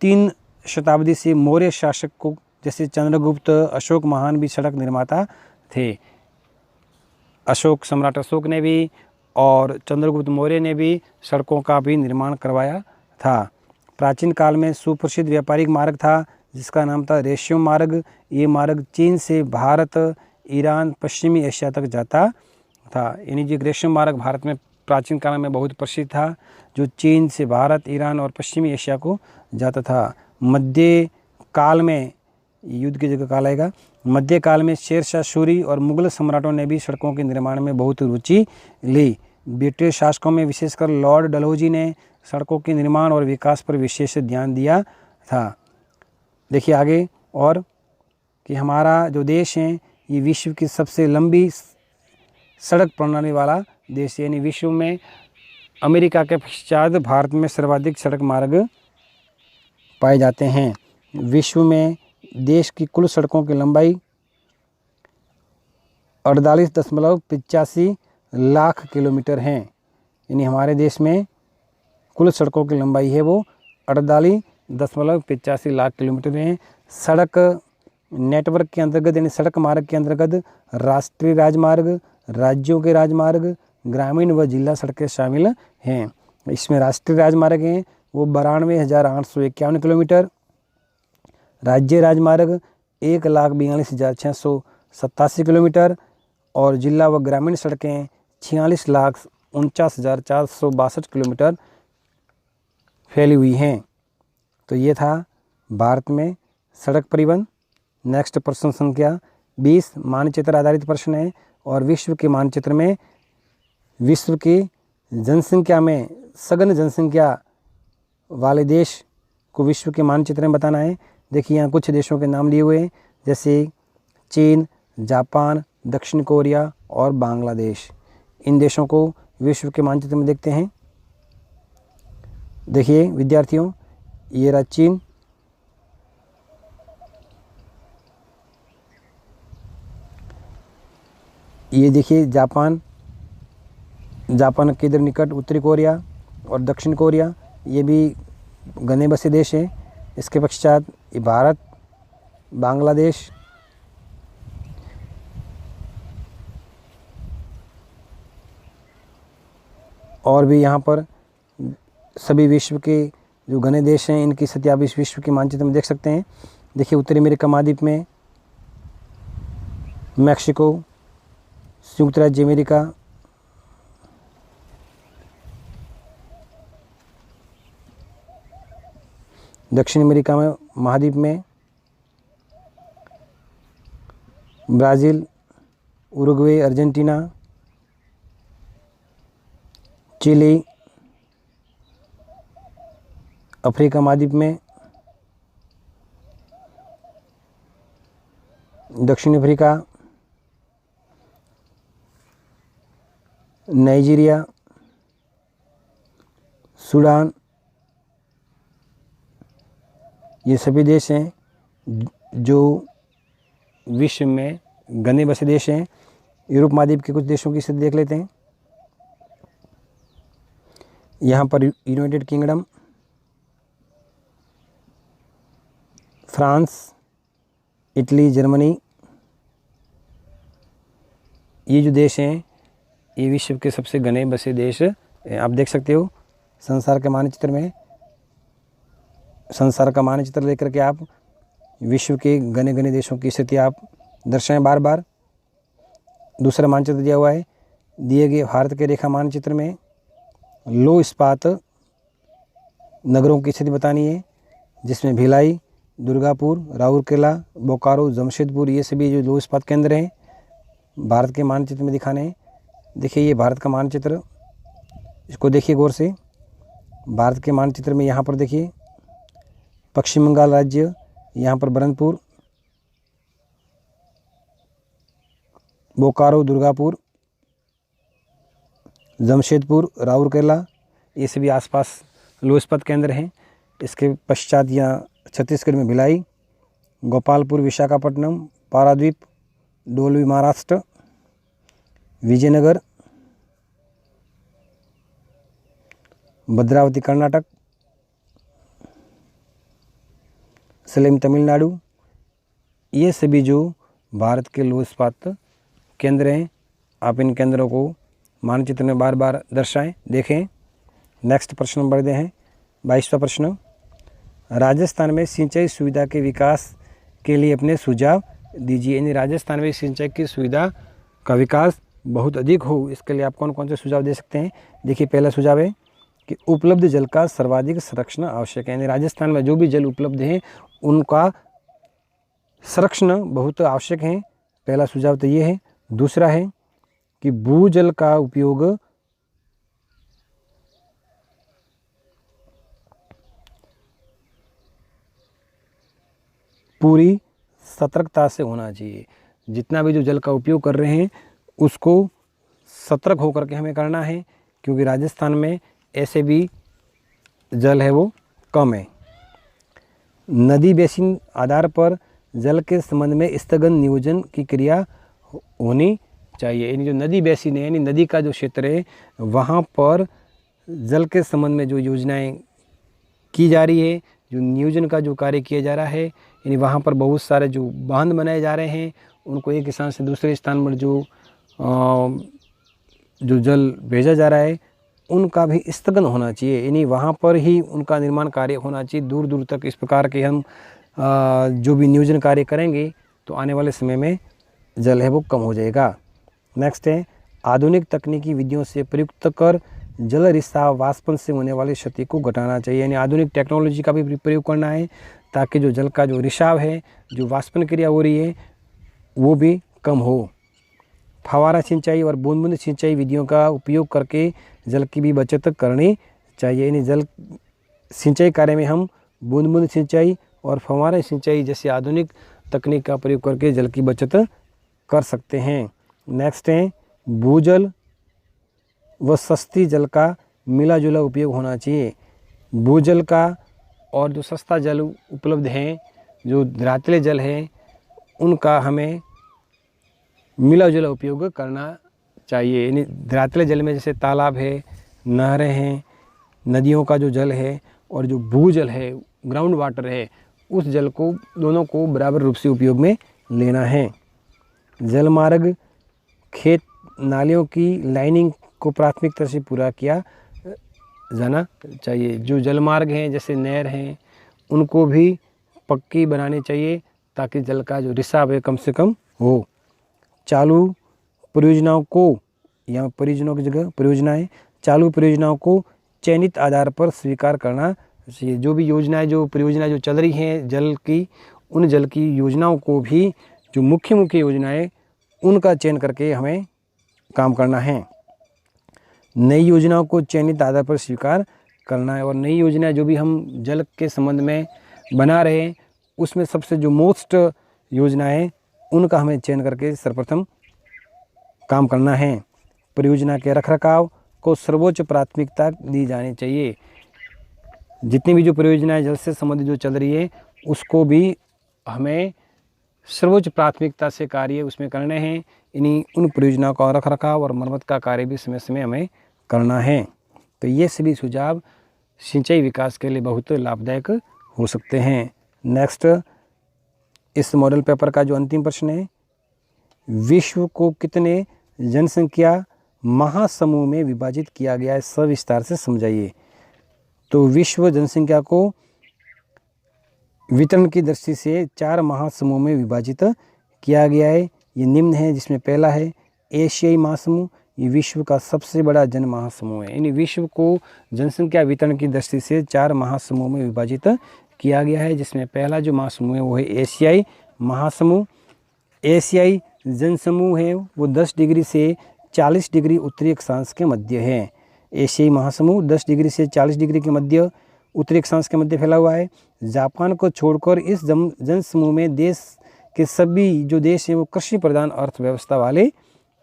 3 शताब्दी से मौर्य शासक को, जैसे चंद्रगुप्त, अशोक महान भी सड़क निर्माता थे। सम्राट अशोक ने भी और चंद्रगुप्त मौर्य ने भी सड़कों का भी निर्माण करवाया था। प्राचीन काल में सुप्रसिद्ध व्यापारिक मार्ग था जिसका नाम था रेशम मार्ग। ये मार्ग चीन से भारत, ईरान, पश्चिमी एशिया तक जाता था। यानी जो रेशम मार्ग भारत में प्राचीन काल में बहुत प्रसिद्ध था, जो चीन से भारत, ईरान और पश्चिमी एशिया को जाता था। मध्य काल में, युद्ध की जगह काल आएगा, मध्य काल में शेरशाह सूरी और मुगल सम्राटों ने भी सड़कों के निर्माण में बहुत रुचि ली। ब्रिटिश शासकों में विशेषकर लॉर्ड डलहौजी ने सड़कों के निर्माण और विकास पर विशेष ध्यान दिया था। देखिए आगे, और कि हमारा जो देश है ये विश्व की सबसे लंबी सड़क प्रणाली वाला देश है, यानी विश्व में अमेरिका के पश्चात भारत में सर्वाधिक सड़क मार्ग पाए जाते हैं। विश्व में देश की कुल सड़कों की लंबाई 48.85 लाख किलोमीटर है, यानी हमारे देश में कुल सड़कों की लंबाई है वो 48.85 लाख किलोमीटर है। सड़क नेटवर्क के अंतर्गत, यानी सड़क मार्ग के अंतर्गत राष्ट्रीय राजमार्ग, राज्यों के राजमार्ग, ग्रामीण व जिला सड़कें शामिल हैं। इसमें राष्ट्रीय राजमार्ग हैं वो 92,851 किलोमीटर, राज्य राजमार्ग 1,42,687 किलोमीटर और जिला व ग्रामीण सड़कें 46,49,462 किलोमीटर फैली हुई हैं। तो ये था भारत में सड़क परिवहन। नेक्स्ट प्रश्न संख्या 20 मानचित्र आधारित प्रश्न है और विश्व के मानचित्र में विश्व की जनसंख्या में सघन जनसंख्या वाले देश को विश्व के मानचित्र में बताना है। देखिए यहाँ कुछ देशों के नाम लिए हुए हैं, जैसे चीन, जापान, दक्षिण कोरिया और बांग्लादेश। इन देशों को विश्व के मानचित्र में देखते हैं। देखिए विद्यार्थियों, ये रहा चीन, ये देखिए जापान, जापान के इधर निकट उत्तरी कोरिया और दक्षिण कोरिया, ये भी घने बसे देश हैं। इसके पश्चात ये भारत, बांग्लादेश, और भी यहाँ पर सभी विश्व के जो घने देश हैं इनकी स्थिति आप इस विश्व के मानचित्र में देख सकते हैं। देखिए उत्तरी अमेरिका महाद्वीप में मैक्सिको, संयुक्त राज्य अमेरिका, दक्षिण अमेरिका में महाद्वीप में Brazil, Uruguay, Argentina, Chile, Africa महाद्वीप में दक्षिण अफ्रीका, नाइजीरिया, सूडान, ये सभी देश हैं जो विश्व में घने बसे देश हैं। यूरोप महाद्वीप के कुछ देशों की स्थिति देख लेते हैं। यहाँ पर United kingdom, France, Italy, Germany, ये जो देश हैं ये विश्व के सबसे घने बसे देश आप देख सकते हो। संसार के मानचित्र में, संसार का मानचित्र लेकर के आप विश्व के घने घने देशों की स्थिति आप दर्शाएं बार बार। दूसरा मानचित्र दिया हुआ है, दिए गए भारत के रेखा मानचित्र में लो इस्पात नगरों की स्थिति बतानी है, जिसमें भिलाई, दुर्गापुर, राउरकेला, बोकारो, जमशेदपुर, ये सभी जो लो इस्पात केंद्र हैं भारत के मानचित्र में दिखाने हैं। देखिए ये भारत का मानचित्र, इसको देखिए गौर से। भारत के मानचित्र में यहाँ पर देखिए पश्चिम बंगाल राज्य, यहाँ पर बरनपुर, बोकारो, दुर्गापुर, जमशेदपुर, राउरकेला, ये सभी आसपास लो इस्पात केंद्र हैं। इसके पश्चात यहाँ छत्तीसगढ़ में भिलाई, गोपालपुर, विशाखापट्टनम, पारादीप, डोलवी महाराष्ट्र, विजयनगर, भद्रावती कर्नाटक, सलेम तमिलनाडु, ये सभी जो भारत के लो इस्पात केंद्र हैं आप इन केंद्रों को मानचित्र में बार बार दर्शाएं, देखें। नेक्स्ट प्रश्न नंबर दे हैं 22वां प्रश्न, राजस्थान में सिंचाई सुविधा के विकास के लिए अपने सुझाव दीजिए। यानी राजस्थान में सिंचाई की सुविधा का विकास बहुत अधिक हो, इसके लिए आप कौन कौन से सुझाव दे सकते हैं। देखिए पहला सुझाव है कि उपलब्ध जल का सर्वाधिक संरक्षण आवश्यक है। यानी राजस्थान में जो भी जल उपलब्ध है उनका संरक्षण बहुत आवश्यक है। पहला सुझाव तो ये है। दूसरा है कि भूजल का उपयोग पूरी सतर्कता से होना चाहिए। जितना भी जो जल का उपयोग कर रहे हैं उसको सतर्क होकर के हमें करना है, क्योंकि राजस्थान में ऐसे भी जल है वो कम है। नदी बेसिन आधार पर जल के संबंध में स्थगन नियोजन की क्रिया होनी चाहिए। यानी जो नदी बेसिन है, यानी नदी का जो क्षेत्र है वहाँ पर जल के संबंध में जो योजनाएं की जा रही है, जो नियोजन का जो कार्य किया जा रहा है, यानी वहाँ पर बहुत सारे जो बांध बनाए जा रहे हैं उनको एक स्थान से दूसरे स्थान पर जो जल भेजा जा रहा है उनका भी स्थगन होना चाहिए। यानी वहाँ पर ही उनका निर्माण कार्य होना चाहिए दूर दूर तक। इस प्रकार के हम जो भी नियोजन कार्य करेंगे तो आने वाले समय में जल है वो कम हो जाएगा। नेक्स्ट है आधुनिक तकनीकी विधियों से प्रयुक्त कर जल रिसाव वाष्पन से होने वाली क्षति को घटाना चाहिए। यानी आधुनिक टेक्नोलॉजी का भी प्रयोग करना है ताकि जो जल का जो रिसाव है, जो वाष्पन क्रिया हो रही है, वो भी कम हो। फव्वारा सिंचाई और बूंद बूंद सिंचाई विधियों का उपयोग करके जल की भी बचत करनी चाहिए। यानी जल सिंचाई कार्य में हम बूंद बूंद सिंचाई और फव्वारा सिंचाई जैसी आधुनिक तकनीक का प्रयोग करके जल की बचत कर सकते हैं। नेक्स्ट है भूजल व सस्ती जल का मिला जुला उपयोग होना चाहिए। भूजल का और जो सस्ता जल उपलब्ध है, जो रेतीले जल है, उनका हमें मिला जुला उपयोग करना चाहिए। यानी रेतीले जल में जैसे तालाब है, नहरें हैं, नदियों का जो जल है और जो भूजल है, ग्राउंड वाटर है, उस जल को दोनों को बराबर रूप से उपयोग में लेना है। जल मार्ग, खेत नालियों की लाइनिंग को प्राथमिकता से पूरा किया जाना चाहिए। जो जल मार्ग हैं जैसे नहर हैं, उनको भी पक्की बनानी चाहिए ताकि जल का जो रिसाव है कम से कम हो। चालू परियोजनाओं को, यहाँ परियोजनाओं की जगह परियोजनाएं, चालू परियोजनाओं को चयनित आधार पर स्वीकार करना चाहिए। जो भी योजनाएं, जो परियोजनाएं जो चल रही हैं जल की, उन जल की योजनाओं को भी, जो मुख्य मुख्य योजनाएं, उनका चयन करके हमें काम करना है। नई योजनाओं को चयनित आधार पर स्वीकार करना है और नई योजनाएं जो भी हम जल के संबंध में बना रहे हैं, उसमें सबसे जो मोस्ट योजना है, उनका हमें चयन करके सर्वप्रथम काम करना है। परियोजना के रखरखाव को सर्वोच्च प्राथमिकता दी जानी चाहिए। जितनी भी जो परियोजनाएं जल से संबंधित जो चल रही है, उसको भी हमें सर्वोच्च प्राथमिकता से कार्य उसमें करने हैं। इन्हीं उन परियोजनाओं का रखरखाव और मरम्मत का कार्य भी समय समय हमें करना है। तो ये सभी सुझाव सिंचाई विकास के लिए बहुत लाभदायक हो सकते हैं। नेक्स्ट, इस मॉडल पेपर का जो अंतिम प्रश्न है, विश्व को कितने जनसंख्या महासमूह में विभाजित किया गया है, सविस्तार से समझाइए। तो विश्व जनसंख्या को वितरण की दृष्टि से 4 महासमूह में विभाजित किया गया है। ये निम्न है, जिसमें पहला है एशियाई महासमूह। ये विश्व का सबसे बड़ा जन महासमूह है। यानी विश्व को जनसंख्या वितरण की दृष्टि से 4 महासमूह में विभाजित किया गया है, जिसमें पहला जो महासमूह है वो है एशियाई महासमूह। एशियाई जनसमूह है वो 10 डिग्री से 40 डिग्री उत्तरी अक्षांश के मध्य है। एशियाई महासमूह 10 डिग्री से 40 डिग्री के मध्य उत्तरी अक्षांश के मध्य फैला हुआ है। जापान को छोड़कर इस जनसमूह में देश के सभी जो देश हैं वो कृषि प्रधान अर्थव्यवस्था वाले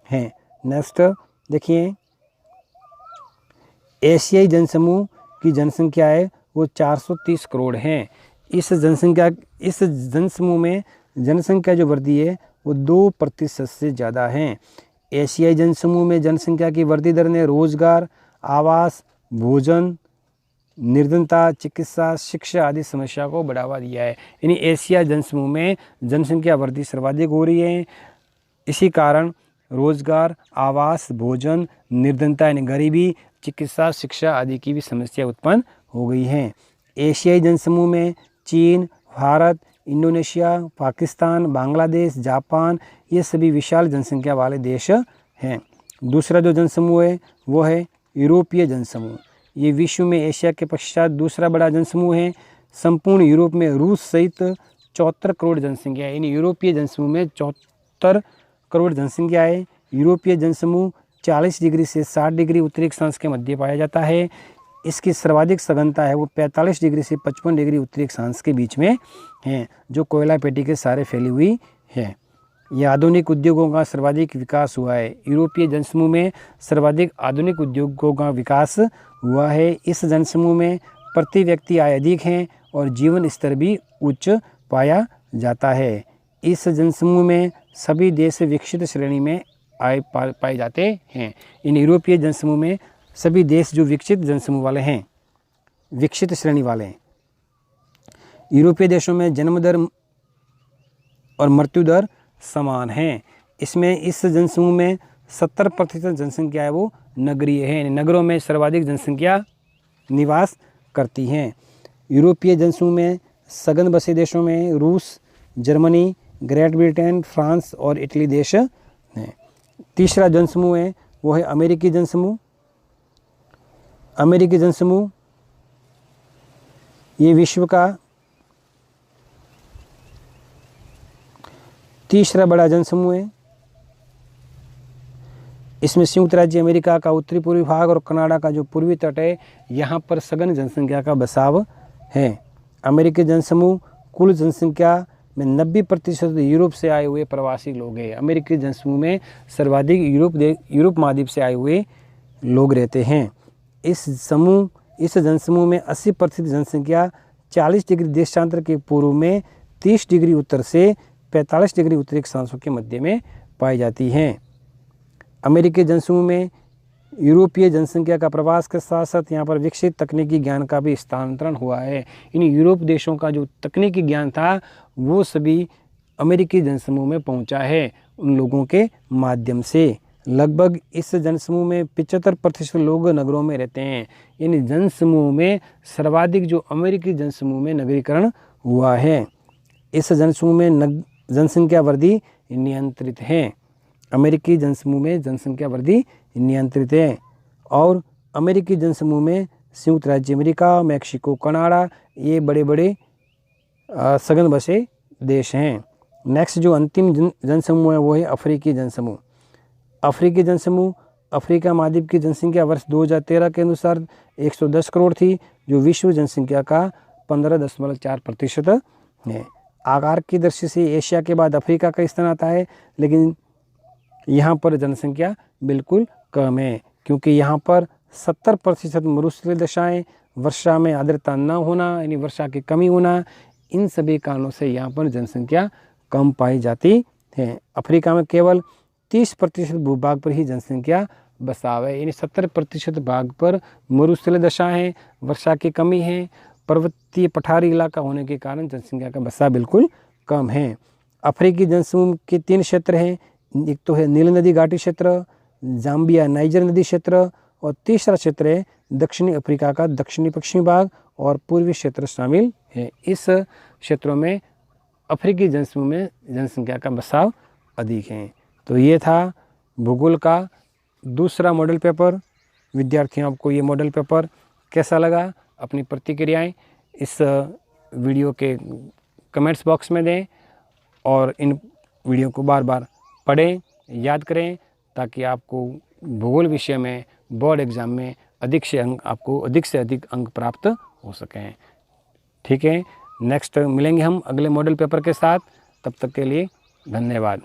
हैं। नेक्स्ट देखिए, एशियाई जनसमूह की जनसंख्या है वो 430 करोड़ है। इस जनसमूह में जनसंख्या जो वृद्धि है वो 2% से ज़्यादा है। एशियाई जनसमूह में जनसंख्या की वृद्धि दर ने रोजगार, आवास, भोजन, निर्धनता, चिकित्सा, शिक्षा आदि समस्या को बढ़ावा दिया है। यानी एशिया जनसमूह में जनसंख्या वृद्धि सर्वाधिक हो रही है। इसी कारण रोजगार, आवास, भोजन, निर्धनता यानी गरीबी, चिकित्सा, शिक्षा आदि की भी समस्या उत्पन्न हो गई है। एशियाई जनसमूह में चीन, भारत, इंडोनेशिया, पाकिस्तान, बांग्लादेश, जापान, ये सभी विशाल जनसंख्या वाले देश हैं। दूसरा जो जनसमूह है वो है यूरोपीय जनसमूह। ये विश्व में एशिया के पश्चात दूसरा बड़ा जनसमूह है। संपूर्ण यूरोप में रूस सहित 74 करोड़ जनसंख्या है। यानी यूरोपीय जनसमूह में 74 करोड़ जनसंख्या है। यूरोपीय जनसमूह 40 डिग्री से 60 डिग्री उत्तरी अक्षांश के मध्य पाया जाता है। इसकी सर्वाधिक सघनता है वो 45 डिग्री से 55 डिग्री उत्तरी अक्षांश के बीच में है, जो कोयला पेटी के सहारे फैली हुई है। यह आधुनिक उद्योगों का सर्वाधिक विकास हुआ है। यूरोपीय जनसमूह में सर्वाधिक आधुनिक उद्योगों का विकास हुआ है। इस जनसमूह में प्रति व्यक्ति आय अधिक है और जीवन स्तर भी उच्च पाया जाता है। इस जनसमूह में सभी देश विकसित श्रेणी में आय पाए जाते हैं। इन यूरोपीय जनसमूह में सभी देश जो विकसित जनसमूह वाले हैं, विकसित श्रेणी वाले हैं। यूरोपीय देशों में जन्म दर और मृत्यु दर समान है। इसमें इस जनसमूह में 70% जनसंख्या है वो नगरीय है। नगरों में सर्वाधिक जनसंख्या निवास करती हैं। यूरोपीय जनसमूह में सघन बसे देशों में रूस, जर्मनी, ग्रेट ब्रिटेन, फ्रांस और इटली देश हैं। तीसरा जनसमूह है वो है अमेरिकी जनसमूह। अमेरिकी जनसमूह ये विश्व का तीसरा बड़ा जनसमूह है। इसमें संयुक्त राज्य अमेरिका का उत्तरी पूर्वी भाग और कनाडा का जो पूर्वी तट है, यहाँ पर सघन जनसंख्या का बसाव है। अमेरिकी जनसमूह कुल जनसंख्या में 90% यूरोप से आए हुए प्रवासी लोग हैं। अमेरिकी जनसमूह में सर्वाधिक यूरोप महाद्वीप से आए हुए लोग रहते हैं। इस जनसमूह में 80% जनसंख्या 40 डिग्री देशांतर के पूर्व में 30 डिग्री उत्तर से 45 डिग्री उत्तरी अक्षांशों के मध्य में पाई जाती हैं। अमेरिकी जनसमूह में यूरोपीय जनसंख्या का प्रवास के साथ साथ यहाँ पर विकसित तकनीकी ज्ञान का भी स्थानांतरण हुआ है। इन यूरोप देशों का जो तकनीकी ज्ञान था वो सभी अमेरिकी जनसमूह में पहुँचा है उन लोगों के माध्यम से। लगभग इस जनसमूह में 75% लोग नगरों में रहते हैं। इन जनसमूह में सर्वाधिक जो अमेरिकी जनसमूह में नगरीकरण हुआ है। इस जनसमूह में जनसंख्या वृद्धि नियंत्रित है। अमेरिकी जनसमूह में जनसंख्या वृद्धि नियंत्रित है और अमेरिकी जनसमूह में संयुक्त राज्य अमेरिका, मैक्सिको, कनाडा ये बड़े बड़े सघन बसे देश हैं। नेक्स्ट जो अंतिम जनसमूह है वो है अफ्रीकी जनसमूह। अफ्रीकी जनसमूह अफ्रीका महाद्वीप की जनसंख्या वर्ष 2013 के अनुसार 110 करोड़ थी, जो विश्व जनसंख्या का 15.4% है। आकार की दृष्टि से एशिया के बाद अफ्रीका का स्थान आता है, लेकिन यहाँ पर जनसंख्या बिल्कुल कम है क्योंकि यहाँ पर 70% मरुस्थलीय दशाएँ, वर्षा में आर्द्रता न होना यानी वर्षा की कमी होना, इन सभी कारणों से यहाँ पर जनसंख्या कम पाई जाती है। अफ्रीका में केवल 30% भूभाग पर ही जनसंख्या बसाव है, यानी 70% भाग पर मरुस्थलीय दशा है, वर्षा की कमी है, पर्वतीय पठारी इलाका होने के कारण जनसंख्या का बसाव बिल्कुल कम है। अफ्रीकी जनसमूह के 3 क्षेत्र हैं। एक तो है नील नदी घाटी क्षेत्र, जाम्बिया नाइजर नदी क्षेत्र और तीसरा क्षेत्र है दक्षिणी अफ्रीका का दक्षिणी पश्चिमी भाग और पूर्वी क्षेत्र शामिल है। इस क्षेत्रों में अफ्रीकी जनसमूह में जनसंख्या का बसाव अधिक है। तो ये था भूगोल का दूसरा मॉडल पेपर। विद्यार्थियों आपको ये मॉडल पेपर कैसा लगा, अपनी प्रतिक्रियाएं इस वीडियो के कमेंट्स बॉक्स में दें और इन वीडियो को बार बार पढ़ें, याद करें, ताकि आपको भूगोल विषय में बोर्ड एग्ज़ाम में अधिक से अधिक अंक प्राप्त हो सकें। ठीक है, नेक्स्ट मिलेंगे हम अगले मॉडल पेपर के साथ। तब तक के लिए धन्यवाद।